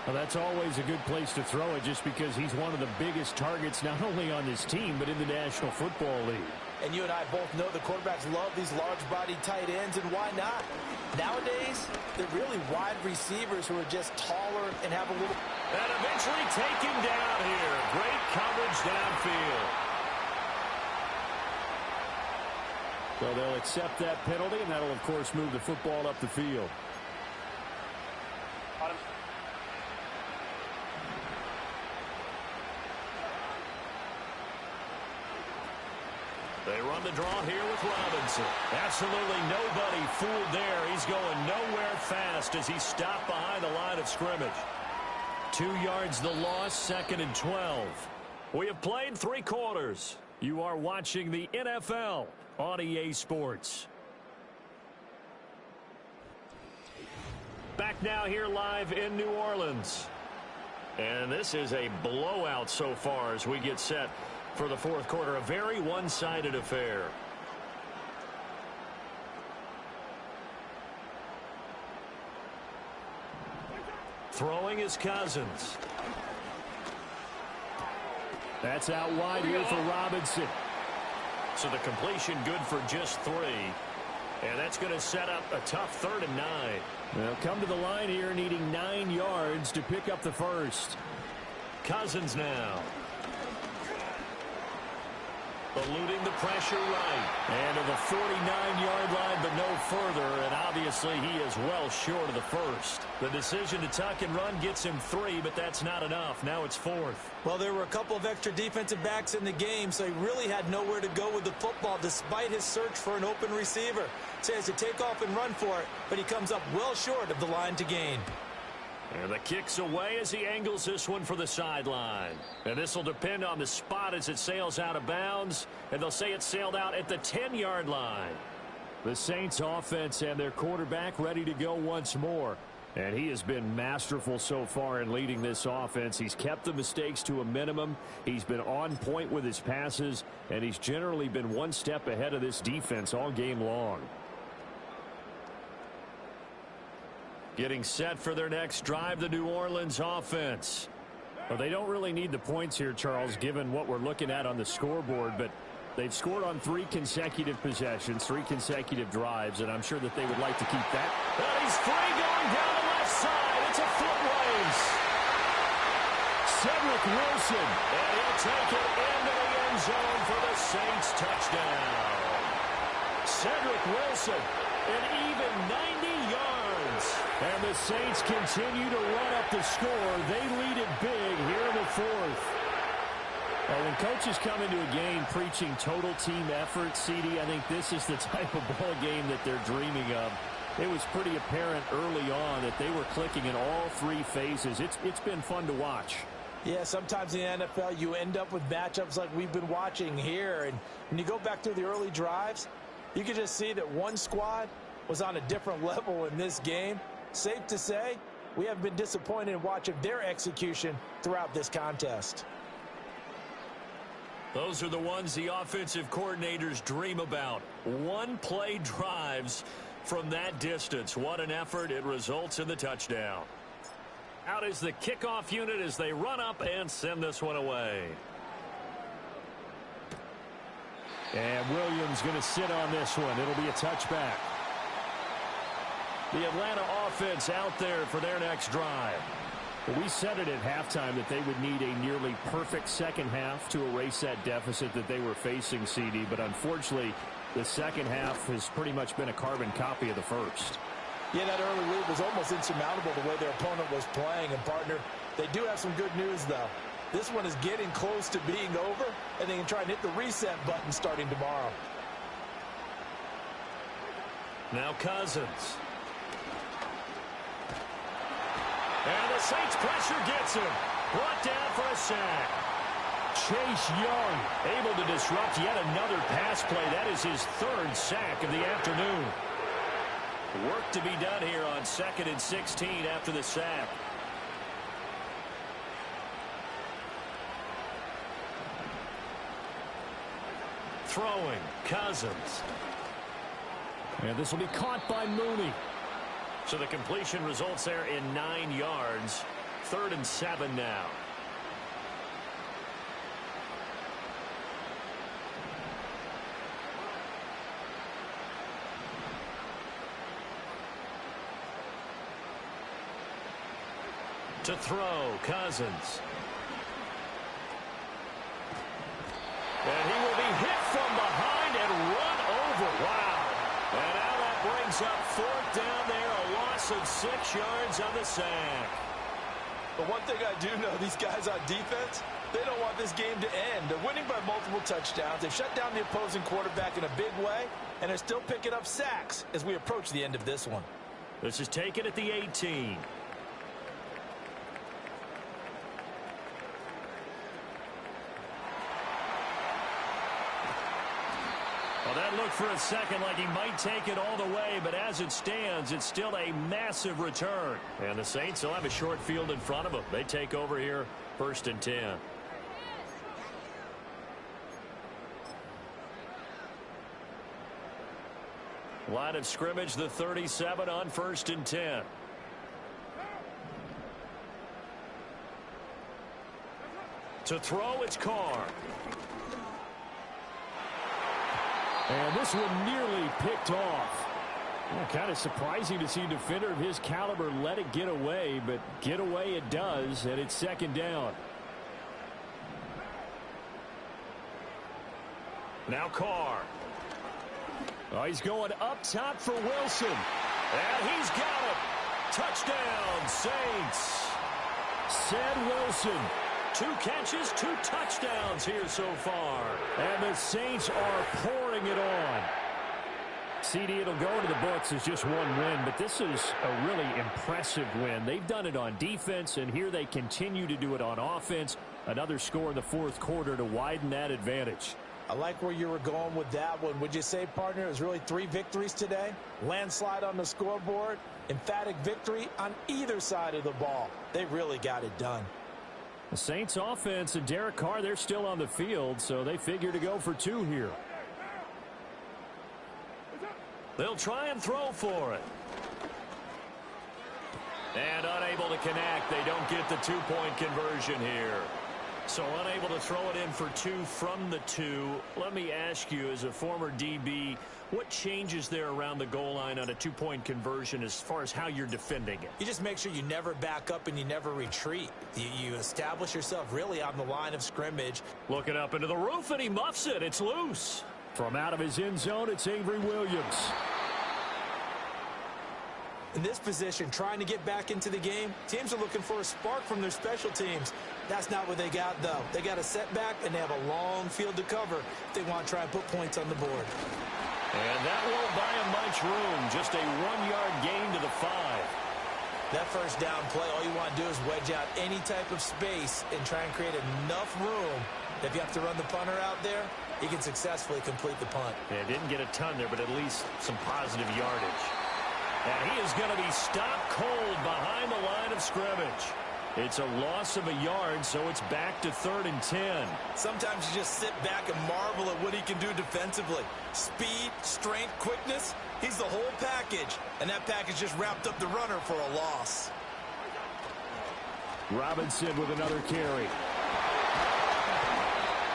S5: Well, that's always a good place to throw it just because he's one of the biggest targets not only on this team but in the National Football League.
S3: And you and I both know the quarterbacks love these large-bodied tight ends, and why not? Nowadays, they're really wide receivers who are just taller and have a little...
S4: And eventually taken down here. Great coverage downfield.
S5: So they'll accept that penalty, and that'll, of course, move the football up the field.
S4: They run the draw here with Robinson. Absolutely nobody fooled there. He's going nowhere fast as he stopped behind the line of scrimmage.
S5: 2 yards the loss, 2nd and 12.
S4: We have played 3 quarters.
S5: You are watching the NFL on EA Sports.
S4: Back now here live in New Orleans. And this is a blowout so far as we get set for the 4th quarter. A very one-sided affair. Throwing is Cousins.
S5: That's out wide here for Robinson.
S4: So the completion good for just 3. And that's going to set up a tough 3rd and 9.
S5: They'll come to the line here needing 9 yards to pick up the first.
S4: Cousins now. Eluding the pressure right. And to the 49-yard line, but no further. And obviously he is well short of the first. The decision to tuck and run gets him 3, but that's not enough. Now it's 4th.
S3: Well, there were a couple of extra defensive backs in the game, so he really had nowhere to go with the football despite his search for an open receiver. So he has to take off and run for it, but he comes up well short of the line to gain.
S4: And the kick's away as he angles this one for the sideline. And this will depend on the spot as it sails out of bounds. And they'll say it sailed out at the 10-yard line.
S5: The Saints offense and their quarterback ready to go once more. And he has been masterful so far in leading this offense. He's kept the mistakes to a minimum. He's been on point with his passes. And he's generally been one step ahead of this defense all game long.
S4: Getting set for their next drive, the New Orleans offense.
S5: Well, they don't really need the points here, Charles, given what we're looking at on the scoreboard. But they've scored on 3 consecutive possessions, 3 consecutive drives, and I'm sure that they would like to keep that.
S4: And he's free going down the left side. It's a foot race.
S5: Cedric Wilson.
S4: And he'll take it into the end zone for the Saints touchdown. Cedric Wilson, an even 90 yards.
S5: And the Saints continue to run up the score. They lead it big here in the 4th. Well, when coaches come into a game preaching total team effort, CD, I think this is the type of ball game that they're dreaming of. It was pretty apparent early on that they were clicking in all 3 phases. It's been fun to watch.
S3: Yeah, sometimes in the NFL you end up with matchups like we've been watching here. And when you go back through the early drives, you can just see that one squad was on a different level in this game. Safe to say, we have been disappointed in watching their execution throughout this contest.
S4: Those are the ones the offensive coordinators dream about. One-play drives from that distance. What an effort. It results in the touchdown. Out is the kickoff unit as they run up and send this one away.
S5: And Williams going to sit on this one. It'll be a touchback.
S4: The Atlanta offense out there for their next drive.
S5: We said it at halftime that they would need a nearly perfect second half to erase that deficit that they were facing, CD. But unfortunately, the second half has pretty much been a carbon copy of the first.
S3: Yeah, that early lead was almost insurmountable the way their opponent was playing. And, partner, they do have some good news, though. This one is getting close to being over, and they can try and hit the reset button starting tomorrow.
S4: Now Cousins. And the Saints pressure gets him. Brought down for a sack. Chase Young able to disrupt yet another pass play. That is his third sack of the afternoon. Work to be done here on 2nd and 16 after the sack. Throwing, Cousins.
S5: And this will be caught by Mooney.
S4: So the completion results there in 9 yards. 3rd and 7 now. To throw, Cousins. And he will be hit from behind and run over. Wow. And now that brings up 4th down there. A loss of 6 yards on the sack.
S3: But one thing I do know, these guys on defense, they don't want this game to end. They're winning by multiple touchdowns. They've shut down the opposing quarterback in a big way, and they're still picking up sacks as we approach the end of this one.
S4: This is taken at the 18. Well, that looked for a second like he might take it all the way, but as it stands, it's still a massive return. And the Saints will have a short field in front of them. They take over here, 1st and 10. Line of scrimmage, the 37 on 1st and 10. To throw, it's Carr.
S5: And this one nearly picked off. Well, kind of surprising to see a defender of his caliber let it get away, but get away it does, and it's 2nd down.
S4: Now Carr.
S5: Oh, he's going up top for Wilson.
S4: And he's got it. Touchdown, Saints.
S5: Ced Wilson.
S4: 2 catches, 2 touchdowns here so far.
S5: And the Saints are pouring it on. CD, it'll go into the books as just one win, but this is a really impressive win. They've done it on defense, and here they continue to do it on offense. Another score in the 4th quarter to widen that advantage.
S3: I like where you were going with that one. Would you say, partner, it was really 3 victories today? Landslide on the scoreboard, emphatic victory on either side of the ball. They really got it done.
S5: The Saints offense and Derek Carr, they're still on the field, so they figure to go for 2 here.
S4: They'll try and throw for it. And unable to connect. They don't get the 2-point conversion here. So unable to throw it in for 2 from the 2. Let me ask you, as a former DB, what changes there around the goal line on a 2-point conversion as far as how you're defending it?
S3: You just make sure you never back up and you never retreat. You establish yourself really on the line of scrimmage.
S4: Looking up into the roof, and he muffs it. It's loose.
S5: From out of his end zone, it's Avery Williams.
S3: In this position, trying to get back into the game, teams are looking for a spark from their special teams. That's not what they got, though. They got a setback, and they have a long field to cover if they want to try and put points on the board.
S4: And that won't buy him much room. Just a 1-yard gain to the 5.
S3: That first down play, all you want to do is wedge out any type of space and try and create enough room. If you have to run the punter out there, he can successfully complete the punt.
S4: Yeah, didn't get a ton there, but at least some positive yardage. And he is going to be stopped cold behind the line of scrimmage. It's a loss of a yard, so it's back to 3rd and 10.
S3: Sometimes you just sit back and marvel at what he can do defensively. Speed, strength, quickness, he's the whole package. And that package just wrapped up the runner for a loss.
S5: Robinson with another carry.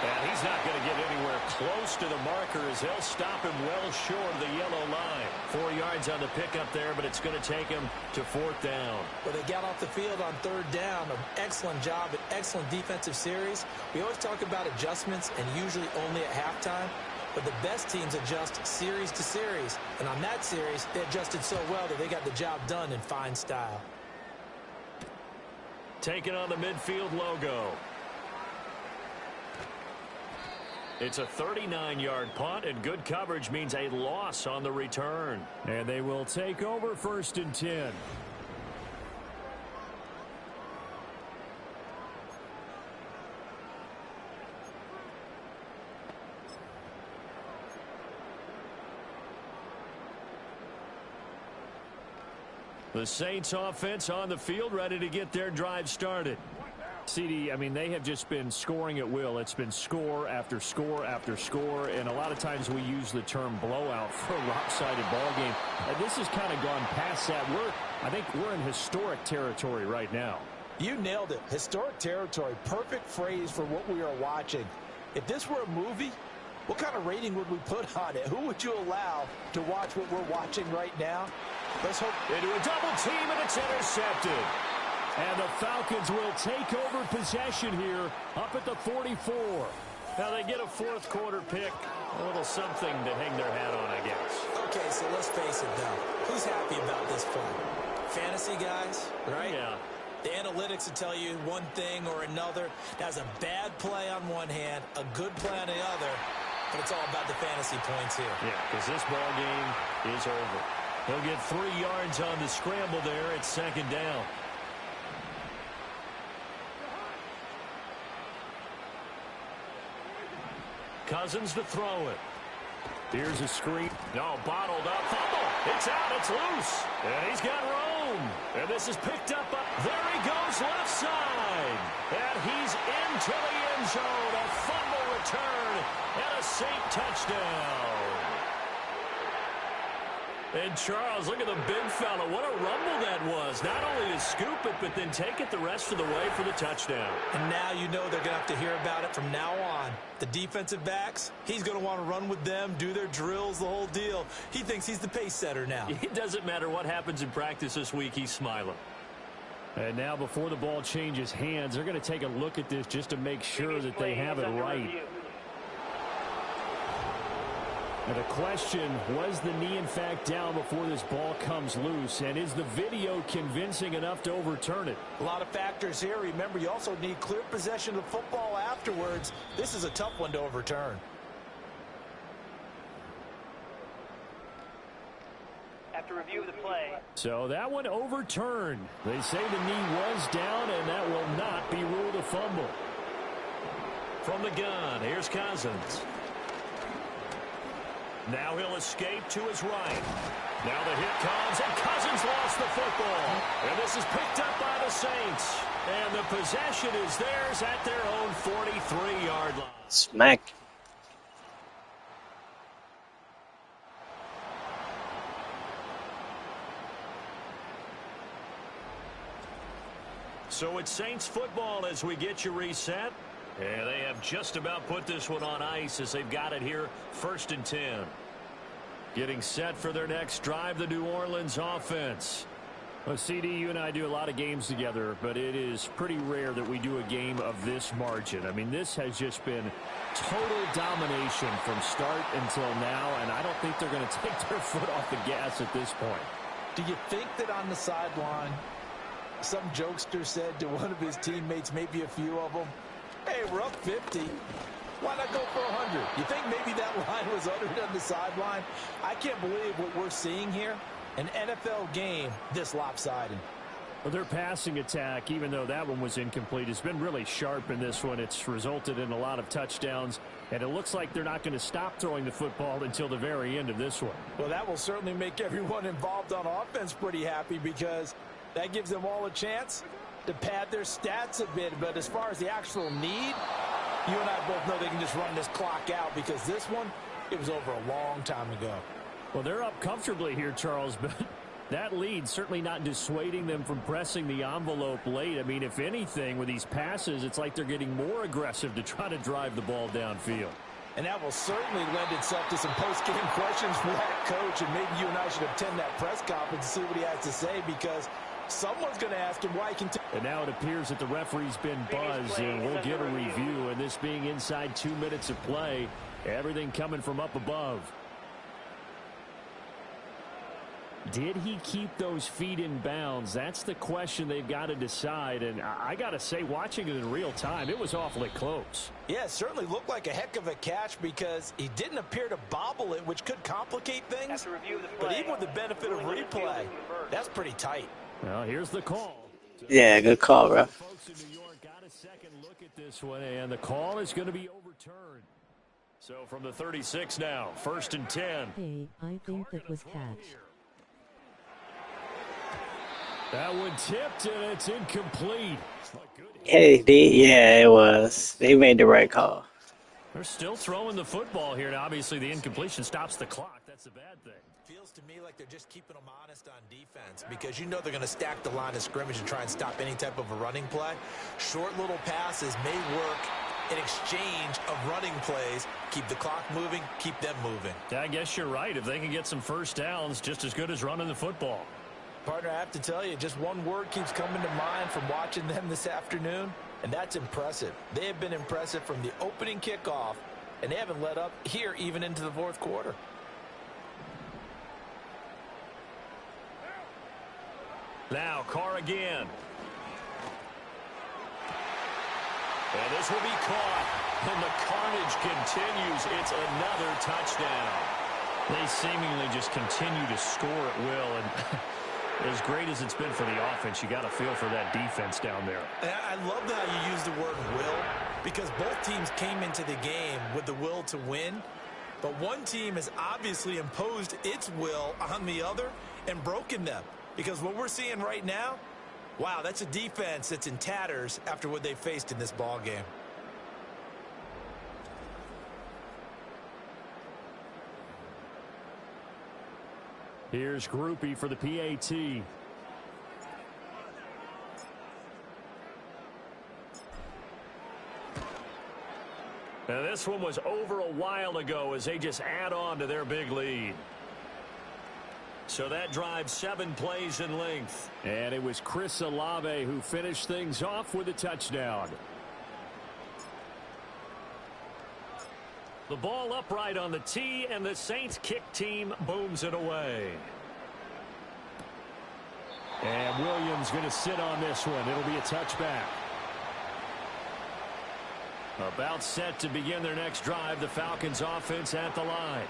S4: And he's He's not going to get anywhere close to the marker as they'll stop him well short of the yellow line. 4 yards on the pickup there, but it's going to take him to 4th down.
S3: Well, they got off the field on 3rd down. An excellent job, an excellent defensive series. We always talk about adjustments and usually only at halftime. But the best teams adjust series to series. And on that series, they adjusted so well that they got the job done in fine style.
S4: Taking on the midfield logo. It's a 39-yard punt, and good coverage means a loss on the return.
S5: And they will take over 1st and 10.
S4: The Saints offense on the field, ready to get their drive started.
S5: CD, I mean, they have just been scoring at will. It's been score after score after score, and a lot of times we use the term blowout for a lopsided ball game. And this has kind of gone past that. I think we're in historic territory right now.
S3: You nailed it. Historic territory. Perfect phrase for what we are watching. If this were a movie, what kind of rating would we put on it? Who would you allow to watch what we're watching right now? Let's hope.
S4: Into a double team, and it's intercepted.
S5: And the Falcons will take over possession here up at the 44.
S4: Now they get a 4th quarter pick. A little something to hang their hat on, I guess.
S3: Okay, so let's face it, though. Who's happy about this play? Fantasy guys, right?
S4: Yeah.
S3: The analytics will tell you one thing or another. That's a bad play on one hand, a good play on the other, but it's all about the fantasy points here.
S4: Yeah, because this ball game is over. He'll get 3 yards on the scramble there at 2nd down. Cousins to throw it.
S5: Here's a screen.
S4: No, bottled up. Fumble. It's out. It's loose. And he's got room. And this is picked up. There he goes left side. And he's into the end zone. A fumble return and a Saint touchdown. And Charles, look at the big fella. What a rumble that was. Not only to scoop it, but then take it the rest of the way for the touchdown.
S3: And now you know they're going to have to hear about it from now on. The defensive backs, he's going to want to run with them, do their drills, the whole deal. He thinks he's the pace setter now.
S4: It doesn't matter what happens in practice this week. He's smiling.
S5: And now before the ball changes hands, they're going to take a look at this just to make sure that they have it right. And the question, was the knee in fact down before this ball comes loose? And is the video convincing enough to overturn it?
S3: A lot of factors here. Remember, you also need clear possession of the football afterwards. This is a tough one to overturn.
S6: After review of the play.
S5: So that one overturned. They say the knee was down, and that will not be ruled a fumble.
S4: From the gun, here's Cousins. Now he'll escape to his right. Now the hit comes, and Cousins lost the football. And this is picked up by the Saints. And the possession is theirs at their own 43-yard line.
S1: Smack.
S4: So it's Saints football as we get you reset. And they have just about put this one on ice as they've got it here, 1st and 10. Getting set for their next drive, the New Orleans offense.
S5: Well, CD, you and I do a lot of games together, but it is pretty rare that we do a game of this margin. I mean, this has just been total domination from start until now, and I don't think they're going to take their foot off the gas at this point.
S3: Do you think that on the sideline, some jokester said to one of his teammates, maybe a few of them, hey, we're up 50. Why not go for 100? You think maybe that line was uttered on the sideline? I can't believe what we're seeing here. An NFL game this lopsided.
S5: Well, their passing attack, even though that one was incomplete, has been really sharp in this one. It's resulted in a lot of touchdowns, and it looks like they're not going to stop throwing the football until the very end of this one.
S3: Well, that will certainly make everyone involved on offense pretty happy because that gives them all a chance to pad their stats a bit. But as far as the actual need, you and I both know they can just run this clock out because this one, it was over a long time ago.
S5: Well, they're up comfortably here, Charles, but
S4: That lead certainly not dissuading them from pressing the envelope late. I mean, if anything, with these passes, it's like they're getting more aggressive to try to drive the ball downfield.
S3: And that will certainly lend itself to some post-game questions for that coach, and maybe you and I should attend that press conference and see what he has to say, because someone's going to ask him why he can.
S4: And now it appears that the referee's been buzzed, and we'll get a review. And this being inside 2 minutes of play, everything coming from up above. Did he keep those feet in bounds? That's the question they've got to decide. And I got to say, watching it in real time, it was awfully close.
S3: Yeah, it certainly looked like a heck of a catch because he didn't appear to bobble it, which could complicate things. But even with the benefit of replay, that's pretty tight.
S4: Well, here's the call.
S1: Yeah, good call, bro.
S4: Folks in New York got a second look at this one, and the call is going to be overturned. So from the 36 now, 1st and 10.
S7: Hey, I think that was catch.
S4: That one tipped, and it's incomplete.
S1: Hey, D, yeah, it was. They made the right call.
S4: They're still throwing the football here, and obviously the incompletion stops the clock. That's a bad thing.
S3: Feels to me like they're just keeping them honest on defense because you know they're going to stack the line of scrimmage and try and stop any type of a running play. Short little passes may work in exchange of running plays. Keep the clock moving, keep them moving.
S4: I guess you're right. If they can get some first downs, just as good as running the football.
S3: Partner, I have to tell you, just one word keeps coming to mind from watching them this afternoon, and that's impressive. They have been impressive from the opening kickoff, and they haven't let up here even into the fourth quarter.
S4: Now, Carr again. And this will be caught, and the carnage continues. It's another touchdown. They seemingly just continue to score at will, and as great as it's been for the offense, you got to feel for that defense down there.
S3: I love how you use the word will, because both teams came into the game with the will to win, but one team has obviously imposed its will on the other and broken them. Because what we're seeing right now, wow, that's a defense that's in tatters after what they faced in this ball game.
S4: Here's Groupie for the PAT. Now this one was over a while ago as they just add on to their big lead. So that drives 7 plays in length. And it was Chris Olave who finished things off with a touchdown. The ball upright on the tee, and the Saints kick team booms it away. And Williams going to sit on this one. It'll be a touchback. About set to begin their next drive, the Falcons offense at the line.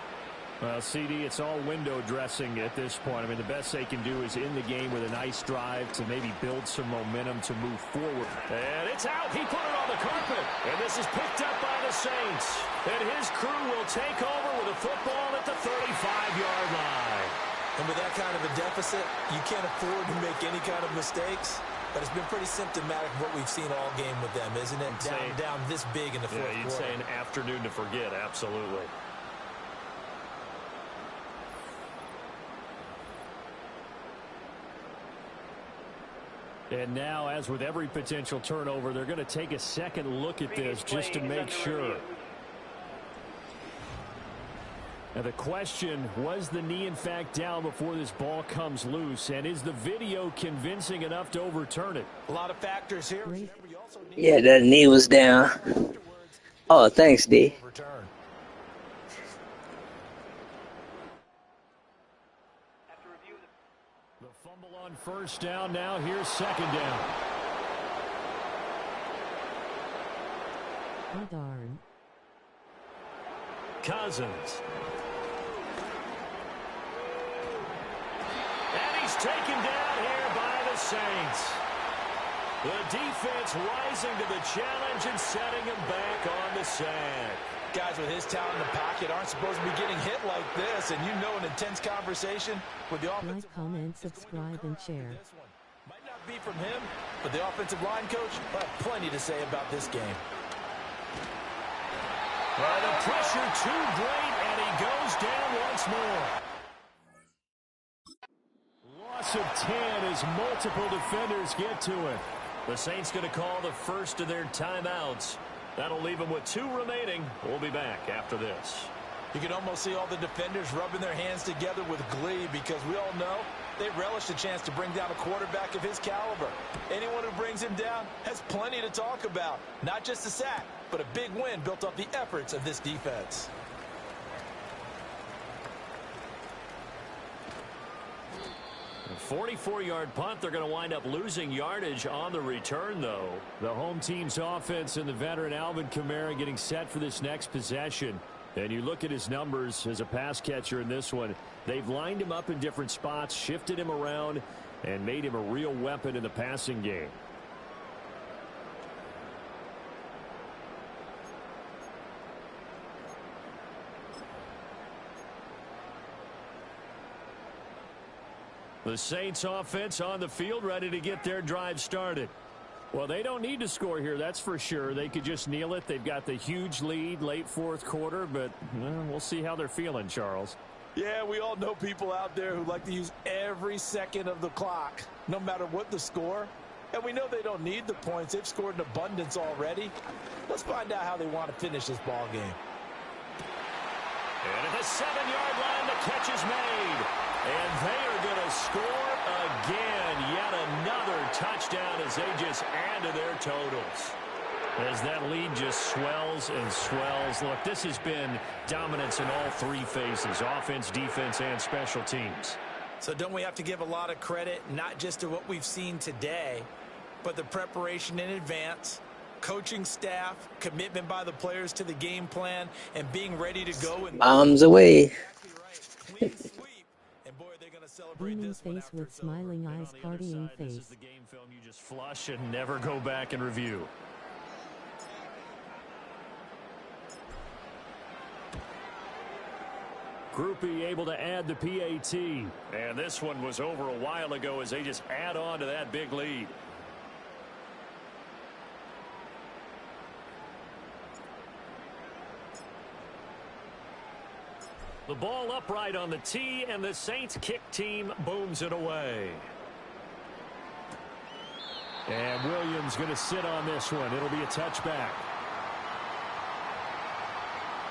S4: Well, CD, it's all window dressing at this point. I mean, the best they can do is in the game with a nice drive to maybe build some momentum to move forward. And it's out. He put it on the carpet. And this is picked up by the Saints. And his crew will take over with a football at the 35-yard line.
S3: And with that kind of a deficit, you can't afford to make any kind of mistakes. But it's been pretty symptomatic of what we've seen all game with them, isn't it? Down this big in the fourth quarter.
S4: You'd say an afternoon to forget, absolutely. And now, as with every potential turnover, they're going to take a second look at this just to make sure. Now the question, was the knee in fact down before this ball comes loose? And is the video convincing enough to overturn it?
S3: A lot of factors here.
S1: Yeah, the knee was down. Oh, thanks, D.
S4: The fumble on first down. Now here's second down.
S7: Oh, darn.
S4: Cousins. And he's taken down here by the Saints. The defense rising to the challenge and setting him back on the sack.
S3: Guys with his talent in the pocket aren't supposed to be getting hit like this, and you know an intense conversation with the offensive
S7: like, comment, subscribe, and share.
S3: Might not be from him, but the offensive line coach will have plenty to say about this game.
S4: Well, the pressure too great, and he goes down once more.
S5: loss of 10 as multiple defenders get to it.
S4: The Saints going to call the first of their timeouts. That'll leave them with 2 remaining. We'll be back after this.
S3: You can almost see all the defenders rubbing their hands together with glee because we all know they relish the chance to bring down a quarterback of his caliber. Anyone who brings him down has plenty to talk about. Not just a sack, but a big win built off the efforts of this defense.
S4: A 44-yard punt. They're going to wind up losing yardage on the return, though.
S5: The home team's offense and the veteran Alvin Kamara getting set for this next possession. And you look at his numbers as a pass catcher in this one. They've lined him up in different spots, shifted him around, and made him a real weapon in the passing game. The Saints offense on the field ready to get their drive started. Well, they don't need to score here, that's for sure. They could just kneel it. They've got the huge lead late fourth quarter, but we'll see how they're feeling, Charles.
S3: Yeah, we all know people out there who like to use every second of the clock, no matter what the score. And we know they don't need the points. They've scored in abundance already. Let's find out how they want to finish this ball game.
S4: And at the 7-yard line, the catch is made. And they are going to score again. Yet another touchdown as they just add to their totals. As that lead just swells and swells. Look, this has been dominance in all 3 phases, offense, defense, and special teams.
S3: So don't we have to give a lot of credit, not just to what we've seen today, but the preparation in advance, coaching staff, commitment by the players to the game plan, and being ready to go.
S1: Bombs away.
S3: Clean sweep. And boy, they're going to celebrate
S7: Beaming
S3: this one
S7: face
S3: after
S7: with smiling eyes, partying
S4: This is
S7: face.
S4: the game film you just flush and never go back and review.
S5: Groupie able to add the PAT.
S4: And this one was over a while ago as they just add on to that big lead. The ball upright on the tee, and the Saints kick team booms it away.
S5: And Williams going to sit on this one. It'll be a touchback.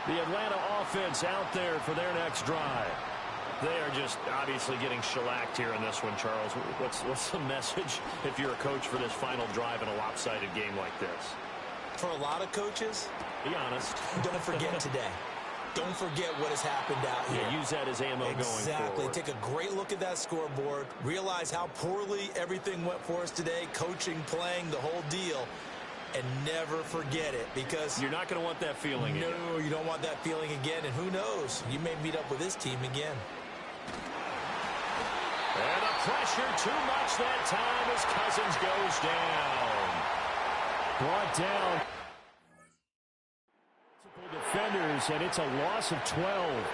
S5: The Atlanta offense out there for their next drive.
S4: They are just obviously getting shellacked here in this one, Charles. What's the message if you're a coach for this final drive in a lopsided game like this?
S3: For a lot of coaches,
S4: Be honest.
S3: don't forget today. Don't forget what has happened out here.
S4: Yeah, use that as ammo going
S3: Exactly.
S4: forward.
S3: Take a great look at that scoreboard. Realize how poorly everything went for us today. Coaching, playing, the whole deal. And never forget it, because
S4: You're not going to want that feeling again.
S3: no, you don't want that feeling again. And who knows? You may meet up with this team again.
S4: And the pressure too much that time as Cousins goes down.
S5: Brought down. Multiple defenders, and it's a loss of 12.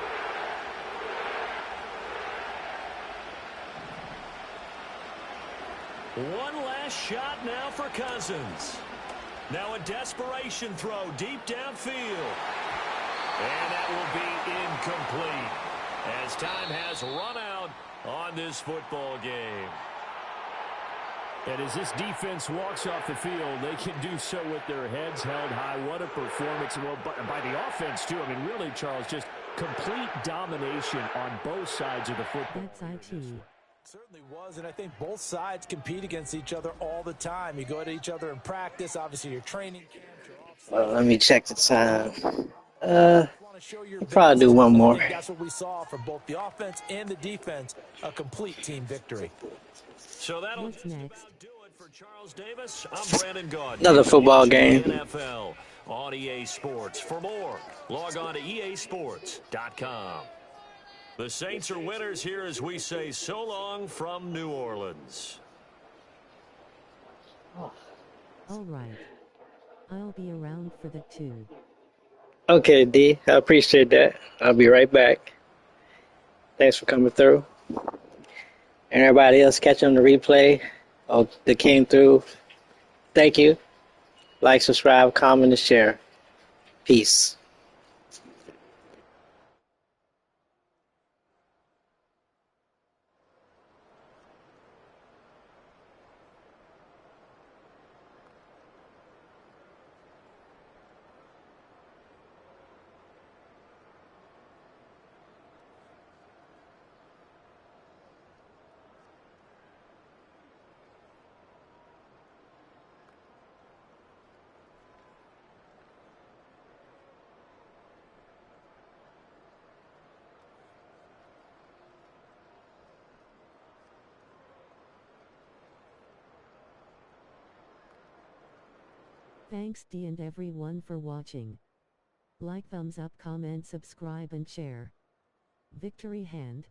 S4: One last shot now for Cousins. Now a desperation throw deep downfield. And that will be incomplete as time has run out on this football game.
S5: And as this defense walks off the field, they can do so with their heads held high. What a performance. Well, by the offense, too. I mean, really, Charles, just complete domination on both sides of the football.
S7: That's IT.
S3: Certainly was, and I think both sides compete against each other all the time. You go at each other in practice. Obviously, your training camp.
S1: Well, let me check the time.
S3: Want to show your
S1: I'll probably do
S3: best.
S1: one
S3: I
S1: more.
S3: think that's what we saw from both the offense and the defense. A complete team victory.
S4: So that'll
S7: What's
S4: just
S7: next?
S4: about do it for Charles Davis. I'm Brandon Gaudin.
S1: Another football
S4: Watching
S1: game.
S4: the NFL on EA Sports. For more, log on to easports.com. The Saints are winners here as we say so long from New Orleans.
S7: All right. I'll be around for the 2.
S1: Okay, D. I appreciate that. I'll be right back. Thanks for coming through. And everybody else catching the replay that came through, thank you. Like, subscribe, comment, and share. Peace.
S7: Thanks D and everyone for watching. Like, thumbs up, comment, subscribe and share. Victory hand.